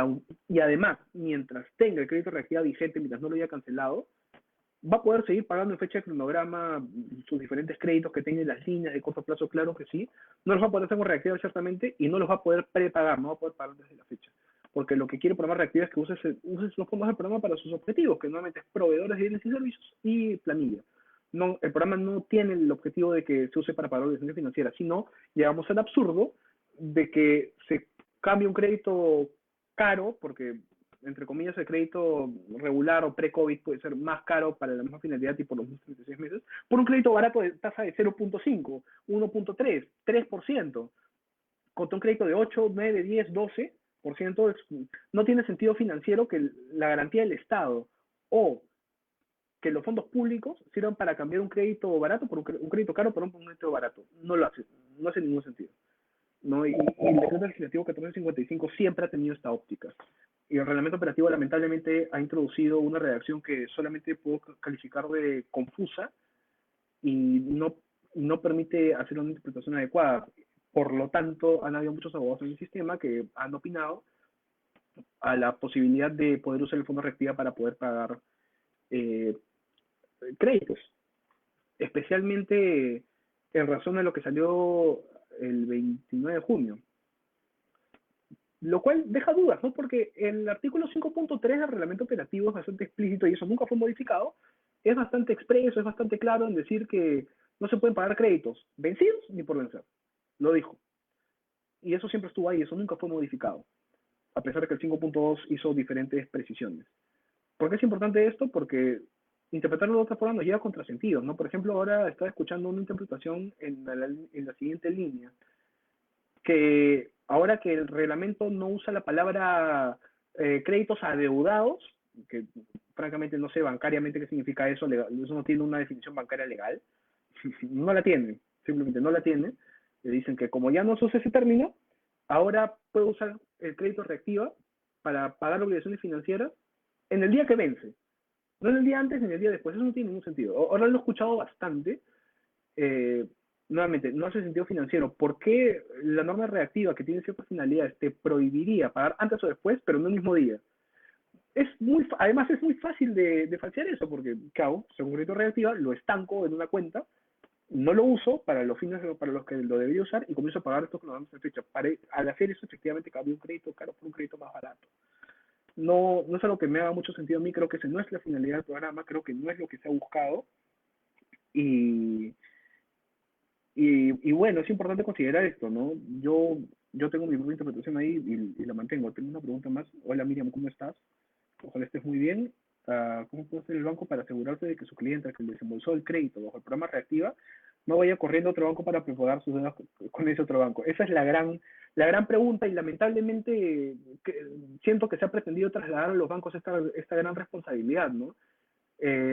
además, mientras tenga el crédito reactiva vigente, mientras no lo haya cancelado, va a poder seguir pagando en fecha de cronograma sus diferentes créditos que tienen las líneas de corto plazo, claro que sí. No los va a poder hacer con reactiva ciertamente y no los va a poder prepagar, no va a poder pagar desde la fecha. Porque lo que quiere el programa reactiva es que uses los fondos del programa para sus objetivos, que normalmente es proveedores de bienes y servicios y planilla. No, el programa no tiene el objetivo de que se use para pagar obligaciones financieras, sino llegamos al absurdo de que se cambie un crédito caro, porque entre comillas el crédito regular o pre-COVID puede ser más caro para la misma finalidad, tipo los 36 meses, por un crédito barato de tasa de 0.5, 1.3, 3%, contra un crédito de 8, 9, 10, 12%, no tiene sentido financiero que la garantía del Estado o que los fondos públicos sirvan para cambiar un crédito barato por un crédito caro por un crédito barato. No lo hace, no hace ningún sentido. ¿No? Y el decreto legislativo 1455 siempre ha tenido esta óptica. Y el reglamento operativo lamentablemente ha introducido una redacción que solamente puedo calificar de confusa y no permite hacer una interpretación adecuada. Por lo tanto, han habido muchos abogados en el sistema que han opinado a la posibilidad de poder usar el fondo reactiva para poder pagar eh, créditos, especialmente en razón de lo que salió el 29 de junio. Lo cual deja dudas, ¿no? Porque el artículo 5.3 del reglamento operativo es bastante explícito y eso nunca fue modificado. Es bastante expreso, es bastante claro en decir que no se pueden pagar créditos vencidos ni por vencer. Lo dijo. Y eso siempre estuvo ahí, eso nunca fue modificado. A pesar de que el 5.2 hizo diferentes precisiones. ¿Por qué es importante esto? Porque interpretarlo de otra forma nos lleva a contrasentidos, ¿no? Por ejemplo, ahora estaba escuchando una interpretación en la siguiente línea, que ahora que el reglamento no usa la palabra créditos adeudados, que francamente no sé bancariamente qué significa eso, eso no tiene una definición bancaria legal, no la tiene, simplemente no la tiene, le dicen que como ya no se usa ese término, ahora puede usar el crédito reactiva para pagar obligaciones financieras en el día que vence, no en el día antes ni en el día después, eso no tiene ningún sentido. Ahora lo he escuchado bastante, eh, nuevamente, no hace sentido financiero. ¿Por qué la norma reactiva que tiene ciertas finalidades te prohibiría pagar antes o después, pero no el mismo día? Además es muy fácil de falsear eso, porque, claro, según crédito reactiva, lo estanco en una cuenta, no lo uso para los fines para los que lo debería usar y comienzo a pagar esto que nos damos en fecha. Al hacer eso, efectivamente, cambio un crédito caro por un crédito más barato. No es algo que me haga mucho sentido a mí, creo que esa no es la finalidad del programa, creo que no es lo que se ha buscado y, y bueno, es importante considerar esto, ¿no? Yo tengo mi propia interpretación ahí y la mantengo. Tengo una pregunta más. Hola Miriam, ¿cómo estás? Ojalá estés muy bien. ¿Cómo puede hacer el banco para asegurarse de que su cliente, al que le desembolsó el crédito bajo el programa Reactiva, no vaya corriendo a otro banco para prepagar sus deudas con ese otro banco? Esa es la gran pregunta y lamentablemente siento que se ha pretendido trasladar a los bancos esta gran responsabilidad, ¿no?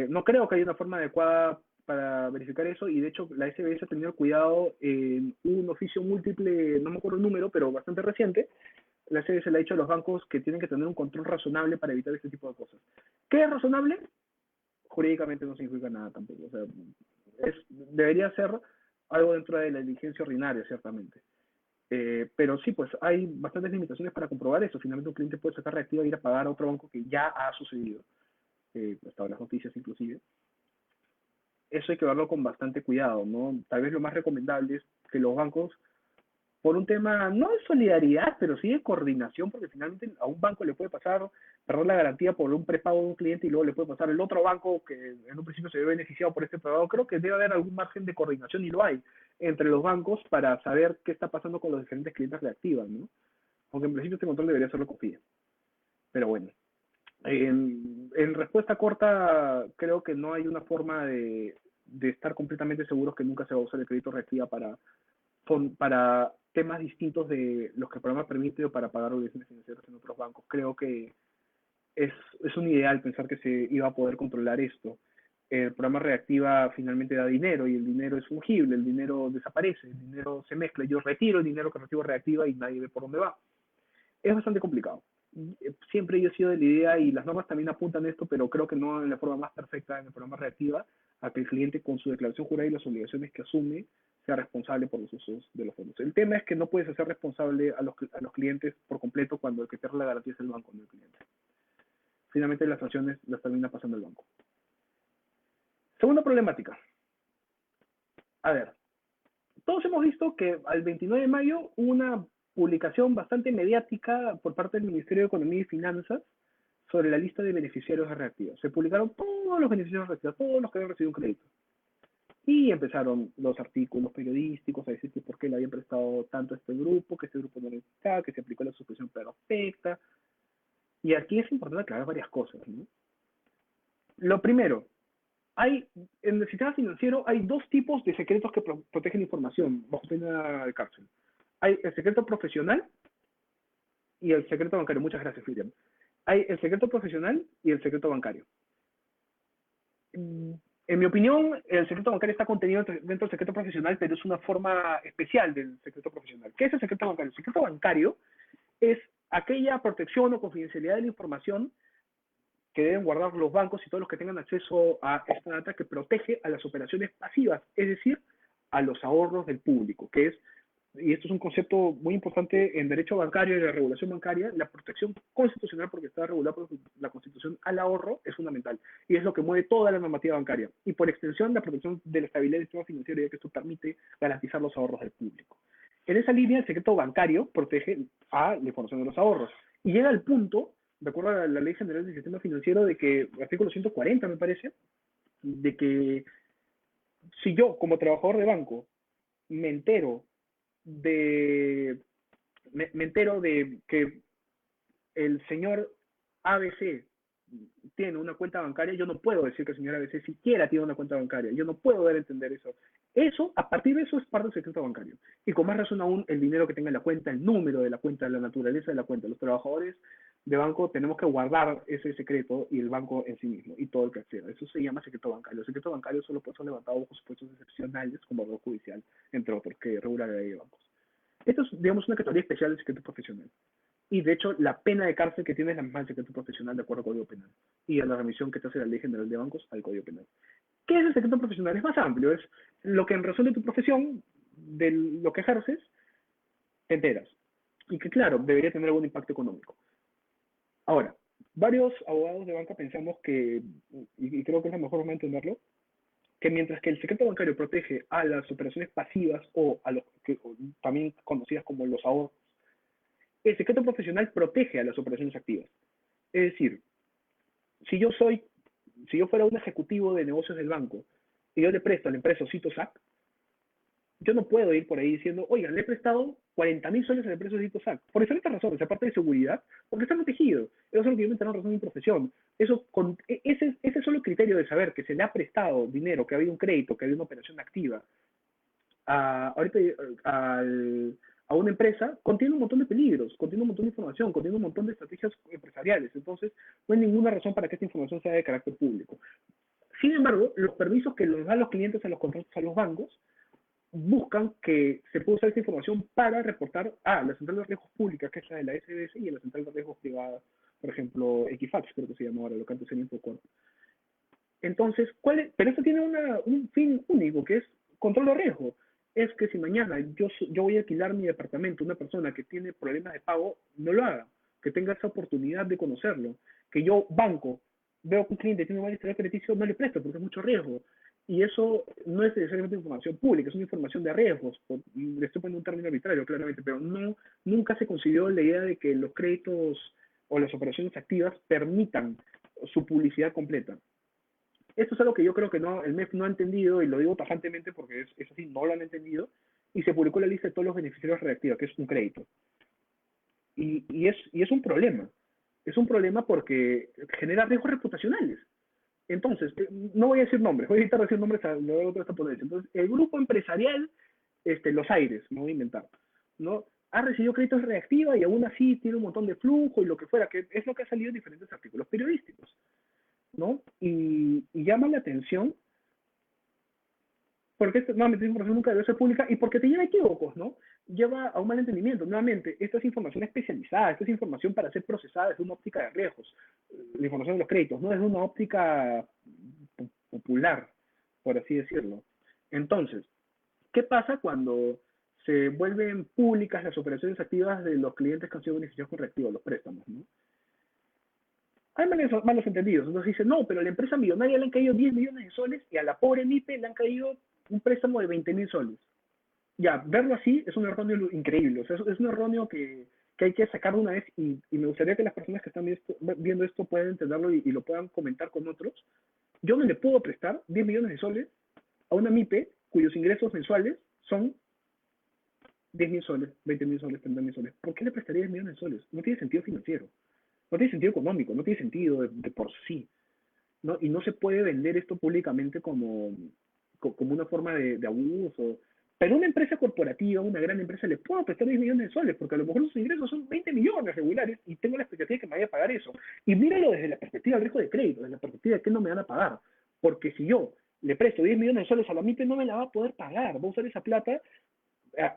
No creo que haya una forma adecuada para verificar eso y de hecho la SBS ha tenido cuidado en un oficio múltiple, no me acuerdo el número, pero bastante reciente. La SBS le ha dicho a los bancos que tienen que tener un control razonable para evitar este tipo de cosas. ¿Qué es razonable? Jurídicamente no significa nada tampoco. O sea, debería ser algo dentro de la diligencia ordinaria, ciertamente. Pero sí, pues hay bastantes limitaciones para comprobar eso. Finalmente un cliente puede sacar reactiva e ir a pagar a otro banco que ya ha sucedido, hasta las noticias inclusive. Eso hay que verlo con bastante cuidado, ¿no? Tal vez lo más recomendable es que los bancos, por un tema no de solidaridad, pero sí de coordinación, porque finalmente a un banco le puede pasar, perder la garantía por un prepago de un cliente y luego le puede pasar el otro banco que en un principio se ve beneficiado por este prepago. Creo que debe haber algún margen de coordinación y lo hay entre los bancos para saber qué está pasando con los diferentes clientes que activan, ¿no? Aunque en principio este control debería ser COFIDE. Pero bueno, en respuesta corta, creo que no hay una forma de estar completamente seguros que nunca se va a usar el crédito reactiva para temas distintos de los que el programa permite o para pagar obligaciones financieras en otros bancos. Creo que es un ideal pensar que se iba a poder controlar esto. El programa reactiva finalmente da dinero y el dinero es fungible, el dinero desaparece, el dinero se mezcla. Yo retiro el dinero que recibo reactiva y nadie ve por dónde va. Es bastante complicado. Siempre yo he sido de la idea, y las normas también apuntan esto, pero creo que no en la forma más perfecta en el programa reactiva, a que el cliente con su declaración jurada y las obligaciones que asume sea responsable por los usos de los fondos. El tema es que no puedes hacer responsable a los clientes por completo cuando el que pierde la garantía es el banco, no el cliente. Finalmente las sanciones las termina pasando el banco. Segunda problemática. A ver, todos hemos visto que al 29 de mayo hubo una publicación bastante mediática por parte del Ministerio de Economía y Finanzas sobre la lista de beneficiarios de Reactiva. Se publicaron todos los beneficiarios de Reactiva, todos los que habían recibido un crédito. Y empezaron los artículos periodísticos a decir que por qué le habían prestado tanto a este grupo, que este grupo no necesitaba, que se aplicó la suspensión perfecta. Y aquí es importante aclarar varias cosas, ¿no? Lo primero, en el sistema financiero hay dos tipos de secretos que protegen información bajo pena de cárcel. Hay el secreto profesional y el secreto bancario. Muchas gracias, Filian. Hay el secreto profesional y el secreto bancario. En mi opinión, el secreto bancario está contenido dentro del secreto profesional, pero es una forma especial del secreto profesional. ¿Qué es el secreto bancario? El secreto bancario es aquella protección o confidencialidad de la información que deben guardar los bancos y todos los que tengan acceso a esta data, que protege a las operaciones pasivas, es decir, a los ahorros del público, que es, y esto es un concepto muy importante en derecho bancario y en la regulación bancaria, la protección constitucional, porque está regulada por la Constitución al ahorro, es fundamental, y es lo que mueve toda la normativa bancaria, y por extensión la protección de la estabilidad del sistema financiero, ya que esto permite garantizar los ahorros del público. En esa línea, el secreto bancario protege a la información de los ahorros, y llega al punto, de acuerdo a la Ley General del Sistema Financiero, de que, artículo 140 me parece, de que si yo como trabajador de banco me entero me entero de que el señor ABC tiene una cuenta bancaria, yo no puedo decir que el señor ABC siquiera tiene una cuenta bancaria, yo no puedo dar a entender eso. Eso, a partir de eso, es parte del secreto bancario. Y con más razón aún, el dinero que tenga en la cuenta, el número de la cuenta, la naturaleza de la cuenta. Los trabajadores de banco tenemos que guardar ese secreto, y el banco en sí mismo, y todo el que acceda. Eso se llama secreto bancario. El secreto bancario solo puede ser levantado bajo supuestos excepcionales, como el judicial, entre otros, que regula la ley de bancos. Esto es, digamos, una categoría especial del secreto profesional. Y de hecho, la pena de cárcel que tiene es la misma del secreto profesional de acuerdo al Código Penal. Y a la remisión que te hace la Ley General de Bancos al Código Penal. ¿Qué es el secreto profesional? Es más amplio. Es lo que en razón de tu profesión, de lo que ejerces, te enteras. Y que, claro, debería tener algún impacto económico. Ahora, varios abogados de banca pensamos que, y creo que es la mejor forma de entenderlo, que mientras que el secreto bancario protege a las operaciones pasivas o a los que también conocidas como los ahorros, el secreto profesional protege a las operaciones activas. Es decir, si yo soy, si yo fuera un ejecutivo de negocios del banco y yo le presto a la empresa Citosac, yo no puedo ir por ahí diciendo, oigan, le he prestado 40.000 soles a la empresa Citosac, por diferentes razones, aparte de seguridad, porque está protegido. Eso es lo que yo me entero en razón de mi profesión. Ese solo criterio de saber que se le ha prestado dinero, que ha habido un crédito, que ha habido una operación activa, ahorita a una empresa, contiene un montón de peligros, contiene un montón de información, contiene un montón de estrategias empresariales. Entonces, no hay ninguna razón para que esta información sea de carácter público. Sin embargo, los permisos que les dan los clientes a los contratos a los bancos buscan que se pueda usar esta información para reportar a la central de riesgos pública, que es la de la SBS, y a la central de riesgos privada, por ejemplo, Equifax, creo que se llama ahora, lo que antes era Infocor. Entonces, pero esto tiene un fin único, que es control de riesgo. es que si mañana yo voy a alquilar mi departamento a una persona que tiene problemas de pago, no lo haga, que tenga esa oportunidad de conocerlo, que yo banco, veo que un cliente tiene un mal historial crediticio, no le presto porque es mucho riesgo. Y eso no es necesariamente información pública, es una información de riesgos. Le estoy poniendo un término arbitrario, claramente, pero no, nunca se consideró la idea de que los créditos o las operaciones activas permitan su publicidad completa. Esto es algo que yo creo que no, el MEF no ha entendido, y lo digo tajantemente porque es así, no lo han entendido, y se publicó la lista de todos los beneficiarios reactivos, que es un crédito. Y es un problema. Es un problema porque genera riesgos reputacionales. Entonces, no voy a decir nombres, voy a evitar decir nombres a lo largo de esta ponencia. Entonces, el grupo empresarial, Los Aires, me voy a inventar, ¿no? Ha recibido créditos reactiva y aún así tiene un montón de flujo y lo que fuera, que es lo que ha salido en diferentes artículos periodísticos, ¿no? Y llama la atención porque nuevamente esta información nunca debe ser pública y porque te lleva a equívocos, ¿no? Lleva a un mal entendimiento. Nuevamente, esta es información especializada, esta es información para ser procesada desde una óptica de riesgos, la información de los créditos, no desde una óptica popular, por así decirlo. Entonces, ¿qué pasa cuando se vuelven públicas las operaciones activas de los clientes que han sido beneficiados con reactivos, los préstamos, ¿no? Hay malos entendidos. Entonces dicen, no, pero a la empresa millonaria le han caído 10 millones de soles y a la pobre MIPE le han caído un préstamo de 20.000 soles. Ya, verlo así es un erróneo increíble. O sea, es un erróneo que hay que sacar de una vez y me gustaría que las personas que están viendo esto puedan entenderlo y lo puedan comentar con otros. Yo no le puedo prestar 10 millones de soles a una MIPE cuyos ingresos mensuales son 10.000 soles, 20.000 soles, 30.000 soles. ¿Por qué le prestaría 10 millones de soles? No tiene sentido financiero. No tiene sentido económico, no tiene sentido de por sí, ¿no? Y no se puede vender esto públicamente como una forma de abuso. Pero una empresa corporativa, una gran empresa, le puedo prestar 10 millones de soles, porque a lo mejor sus ingresos son 20 millones regulares y tengo la expectativa de que me vaya a pagar eso. Y míralo desde la perspectiva del riesgo de crédito, desde la perspectiva de que no me van a pagar. Porque si yo le presto 10 millones de soles a la MIPE, no me la va a poder pagar. Va a usar esa plata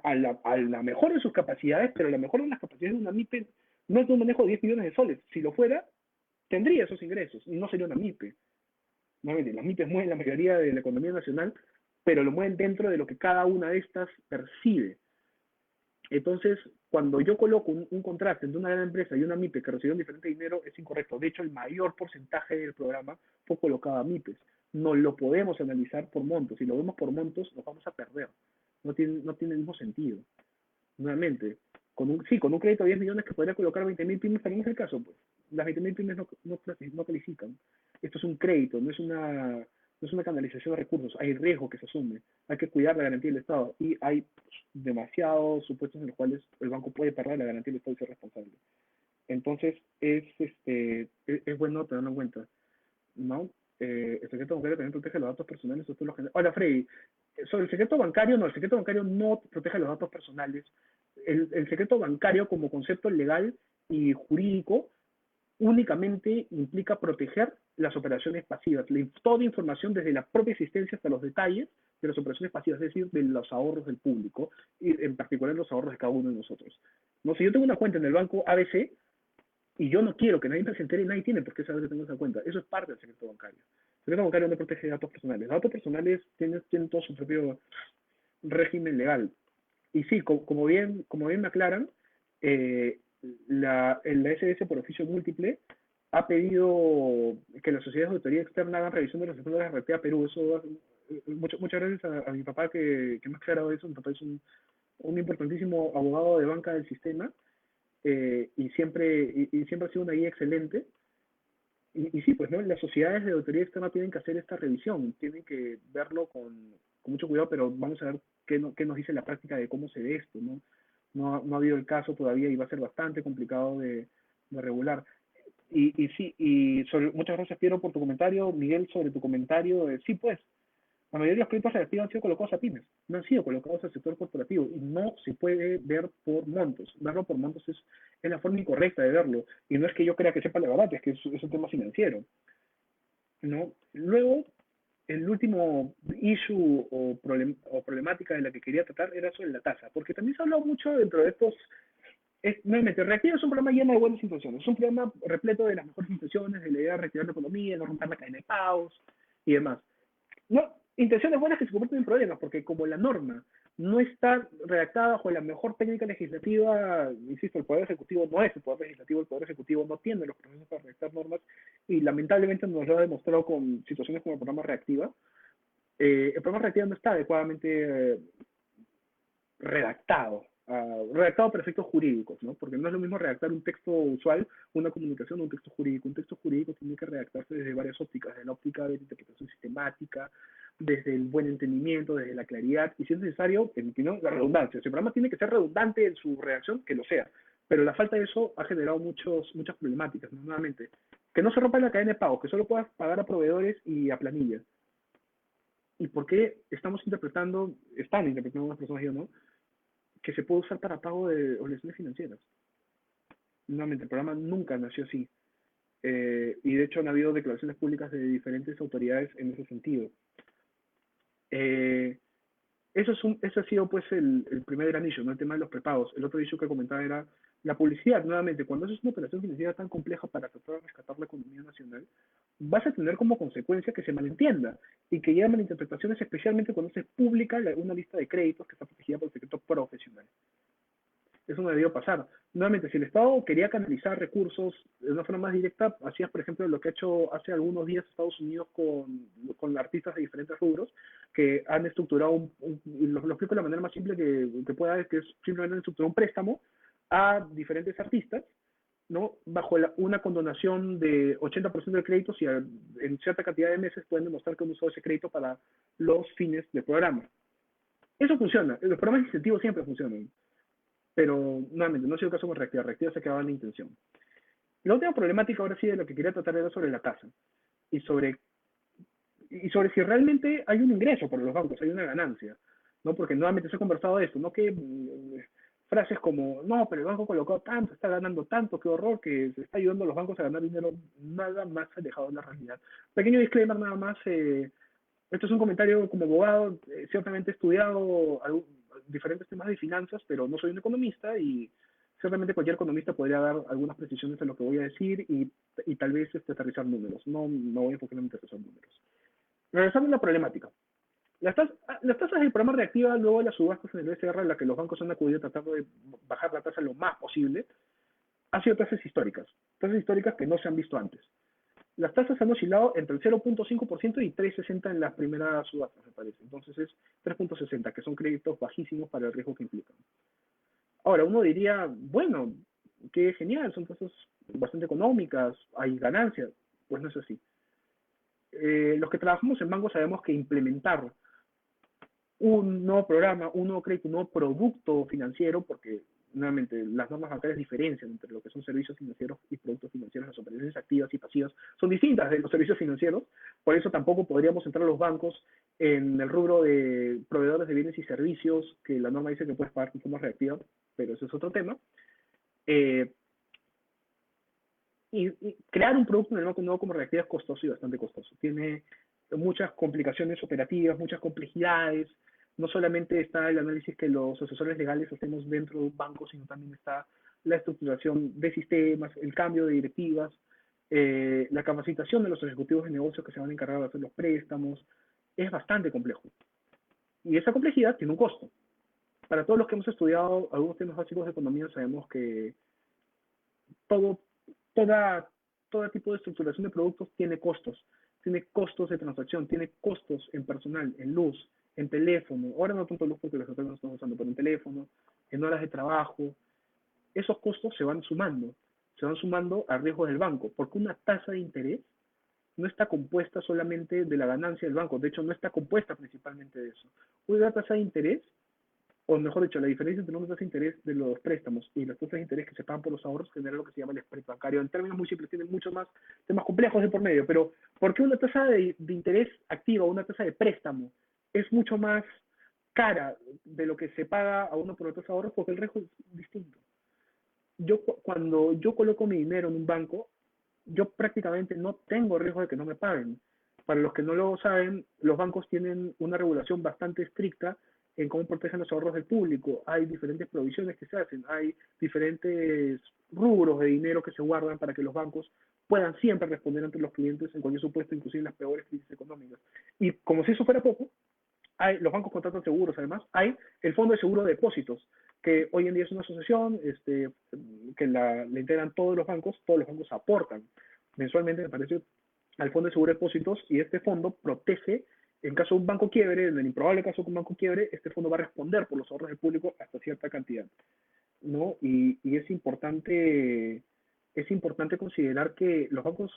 a la mejor de sus capacidades, pero a la mejor de las capacidades de una MIPE no es de un manejo de 10 millones de soles. Si lo fuera, tendría esos ingresos y no sería una MIPE. Nuevamente, las MIPES mueven la mayoría de la economía nacional, pero lo mueven dentro de lo que cada una de estas percibe. Entonces, cuando yo coloco un contraste entre una gran empresa y una MIPE que recibieron diferente dinero, es incorrecto. De hecho, el mayor porcentaje del programa fue colocado a MIPES. No lo podemos analizar por montos. Si lo vemos por montos, nos vamos a perder. No tiene el mismo sentido. Nuevamente, con un crédito de 10 millones que podría colocar 20.000 pymes, también es el caso, pues. Las 20.000 pymes no califican. Esto es un crédito, no es una canalización de recursos. Hay riesgo que se asume. Hay que cuidar la garantía del Estado. Y hay demasiados supuestos en los cuales el banco puede perder la garantía del Estado y ser responsable. Entonces, es bueno tenerlo en cuenta, ¿no? El secreto bancario también protege los datos personales. Hola, Freddy. Sobre el secreto bancario, no, el secreto bancario no protege los datos personales. El secreto bancario como concepto legal y jurídico únicamente implica proteger las operaciones pasivas, toda información desde la propia existencia hasta los detalles de las operaciones pasivas, es decir, de los ahorros del público, y en particular los ahorros de cada uno de nosotros. No, si yo tengo una cuenta en el banco ABC y yo no quiero que nadie se entere, nadie tiene por qué saber que tengo esa cuenta. Eso es parte del secreto bancario. El secreto bancario no protege datos personales. Los datos personales tienen todo su propio régimen legal. Y sí, como bien me aclaran, la SDS por oficio múltiple ha pedido que las sociedades de auditoría externa hagan revisión de los estados de la RTA Perú. Eso, muchas gracias a mi papá que me ha aclarado eso. Mi papá es un importantísimo abogado de banca del sistema, y siempre ha sido una guía excelente. Y sí, pues no, las sociedades de auditoría externa tienen que hacer esta revisión, tienen que verlo con mucho cuidado, pero vamos a ver qué nos dice la práctica de cómo se ve esto, ¿no? No ha habido el caso todavía y va a ser bastante complicado de regular. Y sí, muchas gracias, Piero, por tu comentario. Miguel, sobre tu comentario, sí, pues, la mayoría de los créditos reactivos han sido colocados a pymes, no han sido colocados al sector corporativo y no se puede ver por montos. Verlo por montos es la forma incorrecta de verlo. Y no es que yo crea que sepa la verdad, es que es un tema financiero, ¿no? Luego, el último issue o problemática de la que quería tratar era sobre la tasa, porque también se ha hablado mucho dentro de estos. Nuevamente, Reactiva es un programa lleno de buenas intenciones, es un programa repleto de las mejores intenciones, de la idea de reactivar la economía, no romper la cadena de pagos y demás. No, intenciones buenas que se convierten en problemas, porque como la norma no está redactada bajo la mejor técnica legislativa. Insisto, el Poder Ejecutivo no es el Poder Legislativo, el Poder Ejecutivo no tiene los procesos para redactar normas y lamentablemente nos lo ha demostrado con situaciones como el programa Reactiva. El programa Reactiva no está adecuadamente redactado, redactado para efectos jurídicos, ¿no? Porque no es lo mismo redactar un texto usual, una comunicación, un texto jurídico. Un texto jurídico tiene que redactarse desde varias ópticas, desde la óptica de la interpretación sistemática, desde el buen entendimiento, desde la claridad, y si es necesario, en mi opinión, la redundancia. Si el programa tiene que ser redundante en su redacción, que lo sea, pero la falta de eso ha generado muchas problemáticas, ¿no? Nuevamente, que no se rompa la cadena de pagos, que solo puedas pagar a proveedores y a planillas. ¿Y por qué están interpretando unas personas, yo no, que se puede usar para pago de obligaciones financieras? Nuevamente, el programa nunca nació así. Y de hecho han habido declaraciones públicas de diferentes autoridades en ese sentido. Eh, Eso ha sido pues el primer gran issue, ¿no? El tema de los prepagos. El otro issue que comentaba era la publicidad. Nuevamente, cuando haces una operación financiera tan compleja para tratar de rescatar la economía nacional, vas a tener como consecuencia que se malentienda y que haya malinterpretaciones, especialmente cuando se publica una lista de créditos que está protegida por el secreto profesional. Eso no debió pasar. Nuevamente, si el Estado quería canalizar recursos de una forma más directa, hacías, por ejemplo, lo que ha hecho hace algunos días Estados Unidos con artistas de diferentes rubros, que han estructurado, y lo explico de la manera más simple que pueda, que es simplemente estructurar un préstamo a diferentes artistas, ¿no? Bajo una condonación de 80% del crédito, si en cierta cantidad de meses pueden demostrar que han usado ese crédito para los fines del programa. Eso funciona. Los programas de incentivos siempre funcionan, pero nuevamente no ha sido el caso con Reactiva. Reactiva se quedaba en la intención. La última problemática ahora sí de lo que quería tratar era sobre la tasa y sobre si realmente hay un ingreso para los bancos, hay una ganancia, ¿no? Porque nuevamente se ha conversado de esto, ¿no? Que frases como, no, pero el banco colocó tanto, está ganando tanto, qué horror, que se está ayudando a los bancos a ganar dinero, nada más alejado de la realidad. Pequeño disclaimer nada más, esto es un comentario como abogado, ciertamente he estudiado diferentes temas de finanzas, pero no soy un economista y ciertamente cualquier economista podría dar algunas precisiones en lo que voy a decir y tal vez aterrizar números. No me voy a enfocar en aterrizar números. Regresando a la problemática. Las tasas del programa Reactiva, luego de las subastas en el BCR, en la que los bancos han acudido tratando de bajar la tasa lo más posible, han sido tasas históricas que no se han visto antes. Las tasas han oscilado entre el 0.5% y 3.60 en las primeras subastas, me parece. Entonces es 3.60, que son créditos bajísimos para el riesgo que implican. Ahora, uno diría, bueno, qué genial, son tasas bastante económicas, hay ganancias. Pues no es así. Los que trabajamos en bancos sabemos que implementar un nuevo programa, un nuevo crédito, un nuevo producto financiero, porque nuevamente las normas bancarias diferencian entre lo que son servicios financieros y productos financieros. Las operaciones activas y pasivas son distintas de los servicios financieros, por eso tampoco podríamos entrar a los bancos en el rubro de proveedores de bienes y servicios, que la norma dice que puedes pagar con forma reactiva, pero eso es otro tema. Eh, y crear un producto en el banco nuevo como reactiva es costoso y bastante costoso. Tiene muchas complicaciones operativas, muchas complejidades. No solamente está el análisis que los asesores legales hacemos dentro de un banco, sino también está la estructuración de sistemas, el cambio de directivas, la capacitación de los ejecutivos de negocios que se van a encargar de hacer los préstamos. Es bastante complejo. Y esa complejidad tiene un costo. Para todos los que hemos estudiado algunos temas básicos de economía, sabemos que todo, toda, todo tipo de estructuración de productos tiene costos de transacción, tiene costos en personal, en luz, en teléfono, ahora no tanto luz porque los hoteles no están usando, pero en teléfono, en horas de trabajo. Esos costos se van sumando a riesgos del banco, porque una tasa de interés no está compuesta solamente de la ganancia del banco, de hecho no está compuesta principalmente de eso. Una tasa de interés, o mejor dicho, la diferencia entre una tasa de interés de los préstamos y las tasas de interés que se pagan por los ahorros genera lo que se llama el spread bancario. En términos muy simples, tienen muchos más temas complejos de por medio, pero ¿por qué una tasa de interés activa o una tasa de préstamo es mucho más cara de lo que se paga a uno por la tasa de ahorros? Porque el riesgo es distinto. Cuando yo coloco mi dinero en un banco, yo prácticamente no tengo riesgo de que no me paguen. Para los que no lo saben, los bancos tienen una regulación bastante estricta en cómo protegen los ahorros del público. Hay diferentes provisiones que se hacen, hay diferentes rubros de dinero que se guardan para que los bancos puedan siempre responder ante los clientes en cualquier supuesto, inclusive en las peores crisis económicas. Y como si eso fuera poco, los bancos contratan seguros, además, hay el Fondo de Seguro de Depósitos, que hoy en día es una asociación que la integran todos los bancos aportan mensualmente, me parece, al Fondo de Seguro de Depósitos, y este fondo protege, en caso de un banco quiebre, en el improbable caso de que un banco quiebre, este fondo va a responder por los ahorros del público hasta cierta cantidad, ¿no? Y es importante considerar que los bancos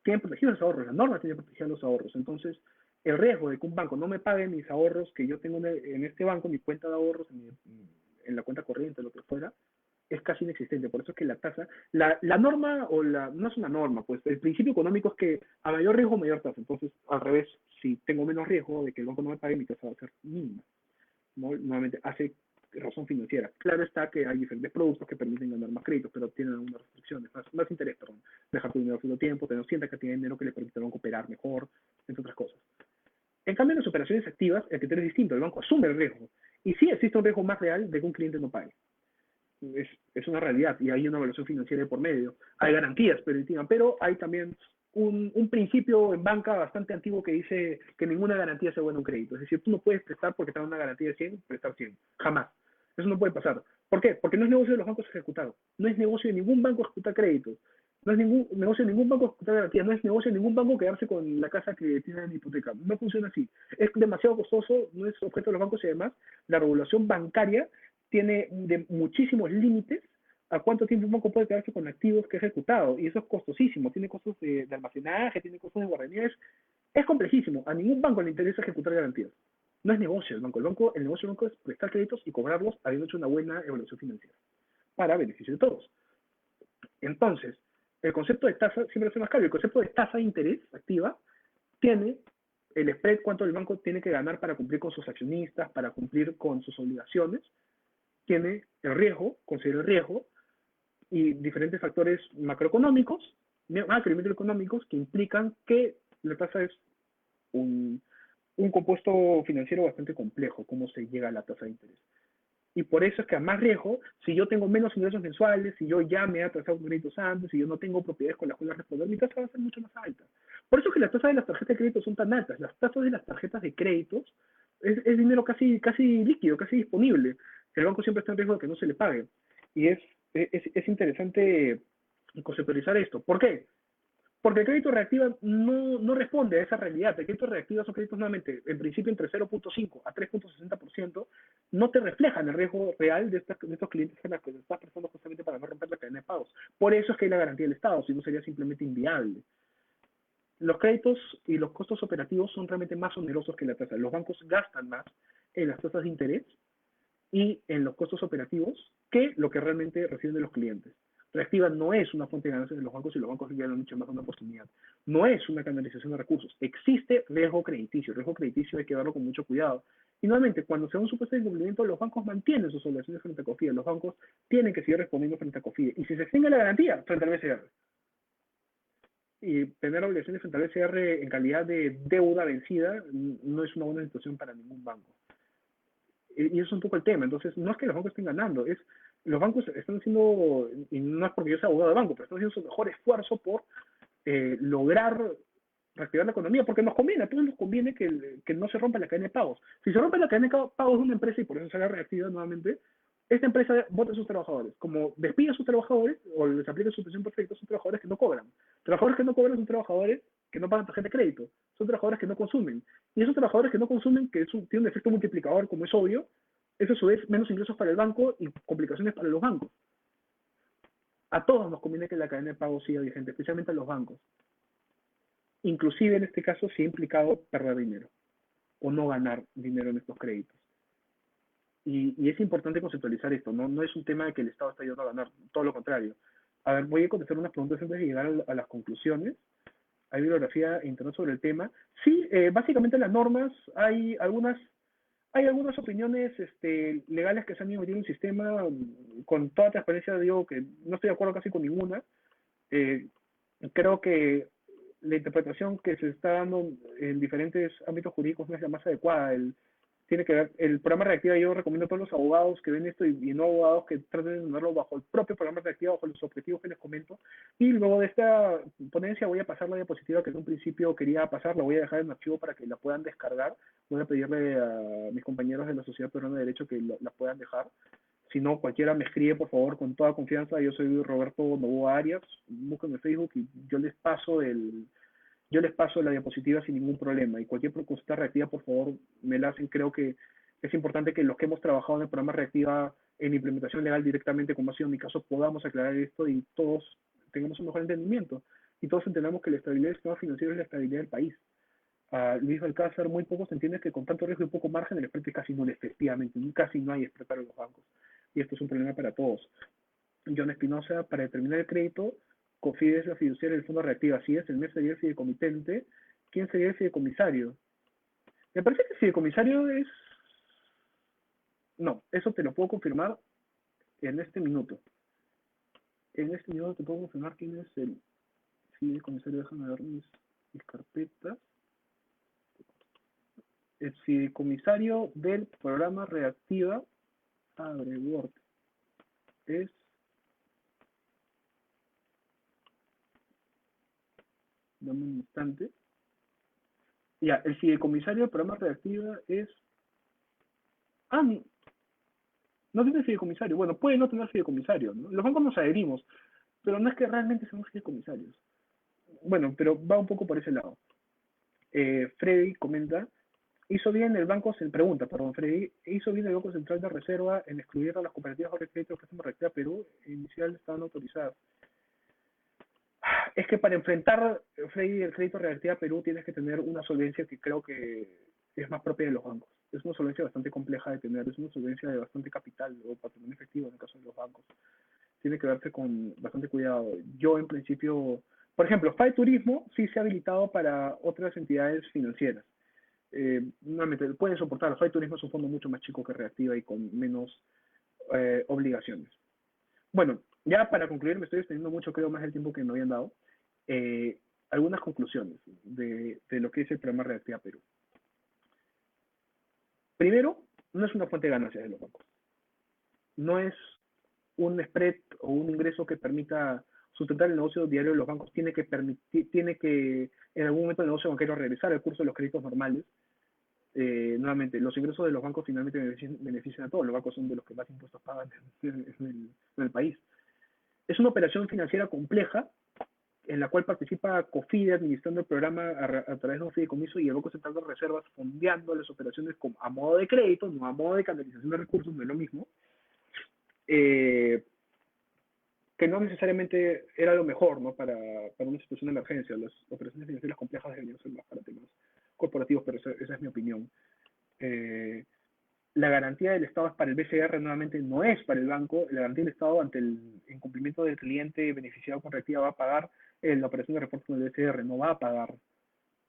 tienen protegidos los ahorros, la norma tiene protegidos los ahorros. Entonces, el riesgo de que un banco no me pague mis ahorros que yo tengo en este banco, mi cuenta de ahorros, en la cuenta corriente, lo que fuera, es casi inexistente. Por eso es que la tasa, la norma, no es una norma, pues el principio económico es que a mayor riesgo, mayor tasa. Entonces, al revés, si tengo menos riesgo de que el banco no me pague, mi tasa va a ser mínima, ¿no? Nuevamente, hace razón financiera. Claro está que hay diferentes productos que permiten ganar más créditos, pero tienen algunas restricciones, más interés, perdón. Dejar tu dinero cierto tiempo, tener cierta cantidad de dinero que le permite al banco operar mejor, entre otras cosas. En cambio, en las operaciones activas, el criterio es distinto. El banco asume el riesgo. Y sí existe un riesgo más real de que un cliente no pague. Es una realidad y hay una evaluación financiera de por medio. Hay garantías permitidas, pero hay también un principio en banca bastante antiguo que dice que ninguna garantía se buena un crédito. Es decir, tú no puedes prestar porque te dan una garantía de 100, prestar 100. Jamás. Eso no puede pasar. ¿Por qué? Porque no es negocio de los bancos ejecutar. No es negocio de ningún banco ejecutar créditos. No es negocio de ningún banco ejecutar garantías. No es negocio de ningún banco quedarse con la casa que tiene en hipoteca. No funciona así. Es demasiado costoso, no es objeto de los bancos y además la regulación bancaria tiene de muchísimos límites a cuánto tiempo un banco puede quedarse con activos que ha ejecutado. Y eso es costosísimo. Tiene costos de almacenaje, tiene costos de guarderías. Es complejísimo. A ningún banco le interesa ejecutar garantías. No es negocio el banco. El negocio del banco es prestar créditos y cobrarlos habiendo hecho una buena evaluación financiera para beneficio de todos. Entonces, el concepto de tasa siempre es más caro. El concepto de tasa de interés activa tiene el spread, cuánto el banco tiene que ganar para cumplir con sus accionistas, para cumplir con sus obligaciones. Tiene el riesgo, considera el riesgo, y diferentes factores macroeconómicos, macro y microeconómicos, que implican que la tasa es un compuesto financiero bastante complejo, cómo se llega a la tasa de interés. Y por eso es que a más riesgo, si yo tengo menos ingresos mensuales, si yo ya me he atrasado con créditos antes, si yo no tengo propiedades con las cuales responder, mi tasa va a ser mucho más alta. Por eso es que las tasas de las tarjetas de crédito son tan altas. Las tasas de las tarjetas de créditos es dinero casi líquido, casi disponible. El banco siempre está en riesgo de que no se le pague. Y es interesante conceptualizar esto. ¿Por qué? Porque el crédito reactiva no responde a esa realidad. El crédito reactiva son créditos nuevamente, en principio entre 0.5 a 3.60%, no te reflejan el riesgo real de estos clientes a los que te estás prestando justamente para no romper la cadena de pagos. Por eso es que hay la garantía del Estado, si no sería simplemente inviable. Los créditos y los costos operativos son realmente más onerosos que la tasa. Los bancos gastan más en las tasas de interés y en los costos operativos que lo que realmente reciben de los clientes. Reactiva no es una fuente de ganancias de los bancos y los bancos ya lo han dicho más una oportunidad. No es una canalización de recursos. Existe riesgo crediticio. El riesgo crediticio hay que verlo con mucho cuidado. Y nuevamente, cuando se da un supuesto incumplimiento, los bancos mantienen sus obligaciones frente a COFIDE. Los bancos tienen que seguir respondiendo frente a COFIDE. Y si se extingue la garantía, frente al BCR. Y tener obligaciones frente al BCR en calidad de deuda vencida no es una buena situación para ningún banco. Y eso es un poco el tema. Entonces, no es que los bancos estén ganando, los bancos están haciendo, y no es porque yo sea abogado de banco, pero están haciendo su mejor esfuerzo por lograr reactivar la economía, porque nos conviene, a todos nos conviene que no se rompa la cadena de pagos. Si se rompe la cadena de pagos de una empresa y por eso se haga reactiva nuevamente, esta empresa vota a sus trabajadores. Como despide a sus trabajadores o les aplica su presión perfecta, son trabajadores que no cobran. Trabajadores que no cobran son trabajadores que no pagan tarjeta de crédito, son trabajadores que no consumen. Y esos trabajadores que no consumen, que tienen un efecto multiplicador, como es obvio, eso a su vez menos ingresos para el banco y complicaciones para los bancos. A todos nos conviene que la cadena de pago siga vigente, especialmente a los bancos. Inclusive en este caso sí ha implicado perder dinero o no ganar dinero en estos créditos. Y es importante conceptualizar esto, no es un tema de que el Estado está ayudando a ganar, todo lo contrario. A ver, voy a contestar unas preguntas antes de llegar a las conclusiones. Hay bibliografía internet sobre el tema. Sí, básicamente las normas, hay algunas opiniones legales que se han emitido en el sistema. Con toda transparencia digo que no estoy de acuerdo casi con ninguna. Eh, Creo que la interpretación que se está dando en diferentes ámbitos jurídicos no es la más adecuada. tiene que ver, el programa reactiva yo recomiendo a todos los abogados que ven esto y no abogados que traten de tenerlo bajo el propio programa reactiva, bajo los objetivos que les comento. Y luego de esta ponencia voy a pasar la diapositiva que en un principio quería pasar, la voy a dejar en archivo para que la puedan descargar. Voy a pedirle a mis compañeros de la Sociedad Peruana de Derecho que la puedan dejar. Si no, cualquiera me escribe, por favor, con toda confianza. Yo soy Roberto Novoa Arias, búsquenme en Facebook y yo les paso la diapositiva sin ningún problema. Y cualquier consulta reactiva, por favor, me la hacen. Creo que es importante que los que hemos trabajado en el programa reactiva en implementación legal directamente, como ha sido mi caso, podamos aclarar esto y todos tengamos un mejor entendimiento. Y todos entendamos que la estabilidad del sistema financiero es la estabilidad del país. Luis Alcázar, muy poco se entiende que con tanto riesgo y poco margen el spread casi nulo, efectivamente, casi no hay spread para los bancos. Y esto es un problema para todos. John Espinosa, para determinar el crédito, COFIDE es la fiduciaria del fondo reactiva. Así es, el MEF sería el fideicomitente. ¿Quién sería el fideicomisario? Me parece que el fideicomisario es... No, eso te lo puedo confirmar en este minuto. En este minuto te puedo confirmar quién es el fideicomisario. Déjame ver mis carpetas. El fideicomisario del programa Reactiva, abre Word, es... Dame un instante. Ya, el fideicomisario del programa Reactiva es... Ah, no tiene fideicomisario. Bueno, puede no tener fideicomisario, ¿no? Los bancos nos adherimos, pero no es que realmente seamos fideicomisarios. Bueno, pero va un poco por ese lado. Freddy comenta, Freddy, hizo bien el Banco Central de Reserva en excluir a las cooperativas de crédito que préstamo Reactiva Perú, inicial estaban autorizadas. Es que para enfrentar, Freddy, el crédito Reactiva Perú tienes que tener una solvencia que creo que es más propia de los bancos. Es una solvencia bastante compleja de tener, es una solvencia de bastante capital o patrimonio efectivo en el caso de los bancos. Tiene que verse con bastante cuidado. Yo, en principio, por ejemplo, FAE Turismo sí se ha habilitado para otras entidades financieras. Nuevamente, pueden soportar. FAE Turismo es un fondo mucho más chico que Reactiva y con menos obligaciones. Bueno, ya para concluir, me estoy extendiendo mucho, creo, más del tiempo que me habían dado. Algunas conclusiones de lo que es el programa Reactiva Perú. Primero, no es una fuente de ganancias de los bancos. No es un spread o un ingreso que permita sustentar el negocio diario de los bancos. Tiene que en algún momento el negocio bancario regresar al curso de los créditos normales. Nuevamente, los ingresos de los bancos finalmente benefician a todos. Los bancos son de los que más impuestos pagan en el país. Es una operación financiera compleja en la cual participa COFIDE administrando el programa a través de un fideicomiso y el Banco Central de Reservas fondeando las operaciones a modo de crédito, no a modo de canalización de recursos, no es lo mismo. Que no necesariamente era lo mejor, ¿no? Para una situación de emergencia. Las operaciones financieras complejas deberían ser más para temas corporativos, pero esa es mi opinión. La garantía del Estado es para el BCR, nuevamente no es para el banco. La garantía del Estado ante el incumplimiento del cliente beneficiado con reactiva va a pagar la operación de reporte con el BCR, no va a pagar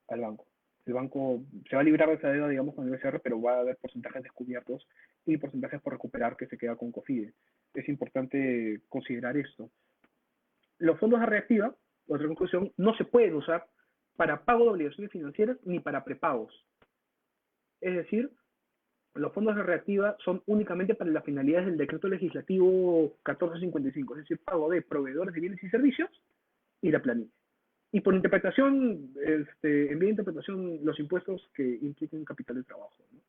al banco. El banco se va a librar de esa deuda, digamos, con el BCR, pero va a haber porcentajes descubiertos y porcentajes por recuperar que se queda con COFIDE. Es importante considerar esto. Los fondos de reactiva, otra conclusión, no se pueden usar para pago de obligaciones financieras ni para prepagos. Es decir, los fondos de reactiva son únicamente para las finalidades del decreto legislativo 1455, es decir, pago de proveedores de bienes y servicios y la planilla. Y por interpretación, en vía de interpretación, los impuestos que impliquen capital de trabajo, ¿no?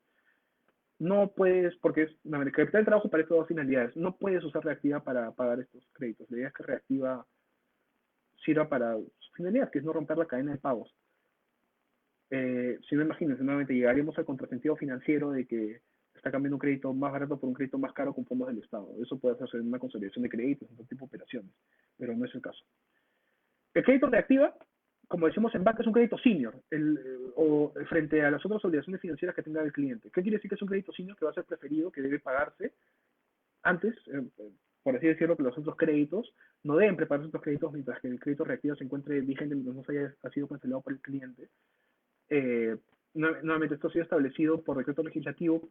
No puedes, porque el capital de trabajo para estas dos finalidades, no puedes usar reactiva para pagar estos créditos. La idea es que reactiva sirva para su finalidad, que es no romper la cadena de pagos. Si no, imagínense, nuevamente llegaríamos al contrasentido financiero de que está cambiando un crédito más barato por un crédito más caro con fondos del Estado. Eso puede hacerse en una consolidación de créditos, en todo tipo de operaciones, pero no es el caso. El crédito reactiva, como decimos en banca, es un crédito senior o frente a las otras obligaciones financieras que tenga el cliente. ¿Qué quiere decir que es un crédito senior que va a ser preferido, que debe pagarse antes, por así decirlo, que los otros créditos? No deben prepararse otros créditos mientras que el crédito reactivo se encuentre vigente, mientras no haya sido cancelado por el cliente. Nuevamente, esto ha sido establecido por decreto legislativo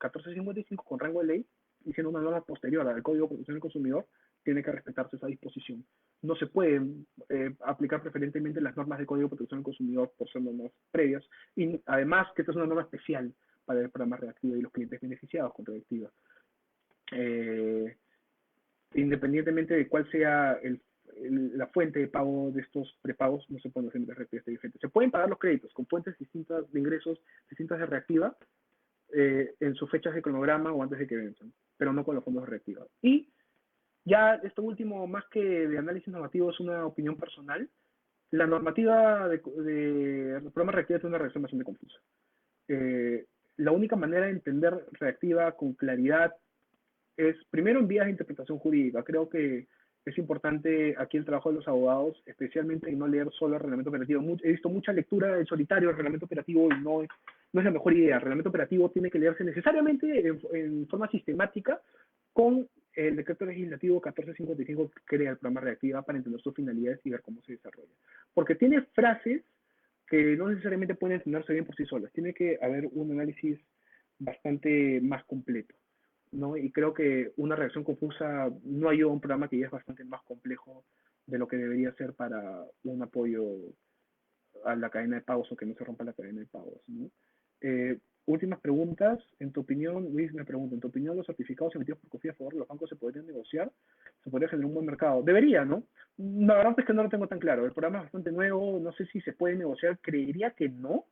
1455 con rango de ley, y siendo una norma posterior al Código de Protección del Consumidor, tiene que respetarse esa disposición. No se pueden aplicar preferentemente las normas del Código de Protección del Consumidor por ser normas previas, y además que esta es una norma especial, para el programa Reactiva y los clientes beneficiados con Reactiva. Eh, Independientemente de cuál sea la fuente de pago de estos prepagos, no se pueden hacer de Reactiva diferentes. Se pueden pagar los créditos con fuentes distintas de ingresos, distintas de Reactiva, en sus fechas de cronograma o antes de que venzan, pero no con los fondos de Reactiva. Y ya esto último, más que de análisis normativo, es una opinión personal. La normativa de programa Reactiva tiene una redacción bastante confusa. La única manera de entender Reactiva con claridad es primero en vías de interpretación jurídica. Creo que es importante aquí el trabajo de los abogados, especialmente en no leer solo el reglamento operativo. He visto mucha lectura en solitario del reglamento operativo y no es la mejor idea. El reglamento operativo tiene que leerse necesariamente en forma sistemática con el decreto legislativo 1455 que crea el programa Reactiva para entender sus finalidades y ver cómo se desarrolla. Porque tiene frases que no necesariamente pueden entenderse bien por sí solas. Tiene que haber un análisis bastante más completo, ¿no? Y creo que una redacción confusa no ayuda a un programa que ya es bastante más complejo de lo que debería ser para un apoyo a la cadena de pagos o que no se rompa la cadena de pagos, ¿no? Últimas preguntas. En tu opinión, Luis me pregunta, ¿en tu opinión los certificados emitidos por COFIDE a favor de los bancos se podrían negociar? ¿Se podría generar un buen mercado? Debería, ¿no? La verdad es que no lo tengo tan claro. El programa es bastante nuevo, no sé si se puede negociar, creería que no,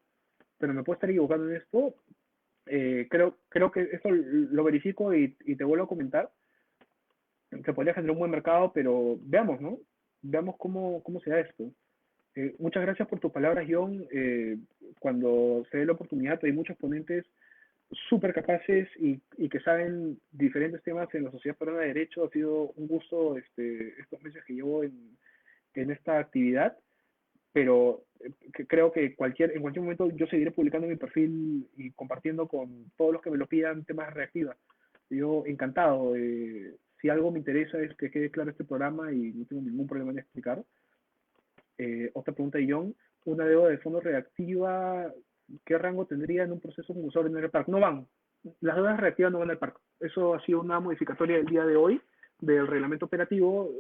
pero me puedo estar equivocando en esto. Creo que esto lo verifico y te vuelvo a comentar, que podría generar un buen mercado, pero veamos, ¿no? Veamos cómo se da esto. Muchas gracias por tus palabras, John. Cuando se dé la oportunidad, hay muchos ponentes súper capaces y que saben diferentes temas en la Sociedad Peruana de Derecho. Ha sido un gusto estos meses que llevo en esta actividad, pero que creo que en cualquier momento yo seguiré publicando mi perfil y compartiendo con todos los que me lo pidan temas reactivas. Yo encantado. Si algo me interesa es que quede claro este programa y no tengo ningún problema en explicar. Otra pregunta de John, una deuda de fondo reactiva, ¿qué rango tendría en un proceso concursal ordinario del parque? No van, las deudas reactivas no van al parque. Eso ha sido una modificatoria del día de hoy del reglamento operativo.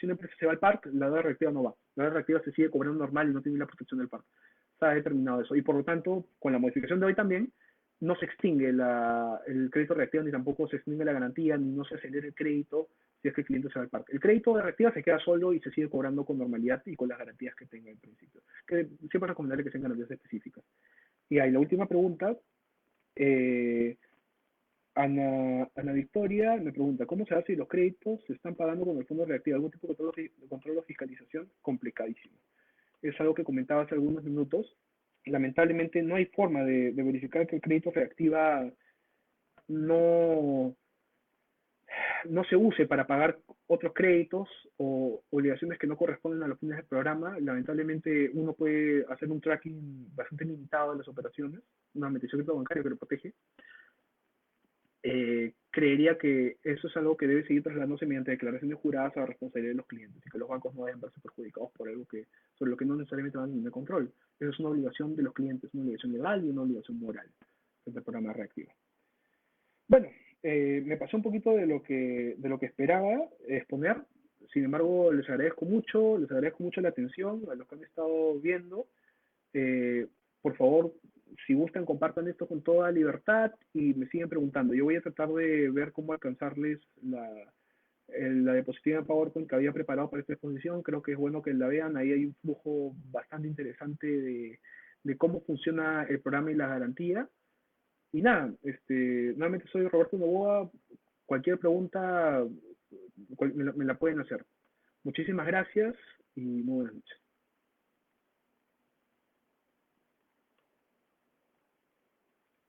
Si una empresa se va al parque, la deuda reactiva no va. La deuda reactiva se sigue cobrando normal y no tiene la protección del parque. Está determinado eso. Y por lo tanto, con la modificación de hoy también, no se extingue el crédito reactivo, ni tampoco se extingue la garantía, ni no se acelera el crédito si es que el cliente se va al parque. El crédito de reactiva se queda solo y se sigue cobrando con normalidad y con las garantías que tenga en principio. Que siempre recomendarle que sean garantías específicas. Y ahí la última pregunta, eh, Ana Victoria me pregunta, ¿cómo se hace si los créditos se están pagando con el fondo reactivo? ¿Algún tipo de control o fiscalización? Complicadísimo. Es algo que comentaba hace algunos minutos. Lamentablemente no hay forma de verificar que el crédito reactiva no, no se use para pagar otros créditos o obligaciones que no corresponden a los fines del programa. Lamentablemente uno puede hacer un tracking bastante limitado de las operaciones, una medición bancaria que lo protege. Creería que eso es algo que debe seguir trasladándose mediante declaraciones juradas a la responsabilidad de los clientes y que los bancos no deben verse perjudicados por algo sobre lo que no necesariamente van a tener control. Eso es una obligación de los clientes, una obligación legal y una obligación moral del programa reactivo. Bueno, me pasó un poquito de lo que esperaba exponer. Sin embargo, les agradezco mucho la atención a los que han estado viendo. Por favor, si gustan, compartan esto con toda libertad y me siguen preguntando. Yo voy a tratar de ver cómo alcanzarles la diapositiva en PowerPoint que había preparado para esta exposición. Creo que es bueno que la vean. Ahí hay un flujo bastante interesante de cómo funciona el programa y la garantía. Y nada, nuevamente soy Roberto Novoa. Cualquier pregunta me la pueden hacer. Muchísimas gracias y muy buenas noches.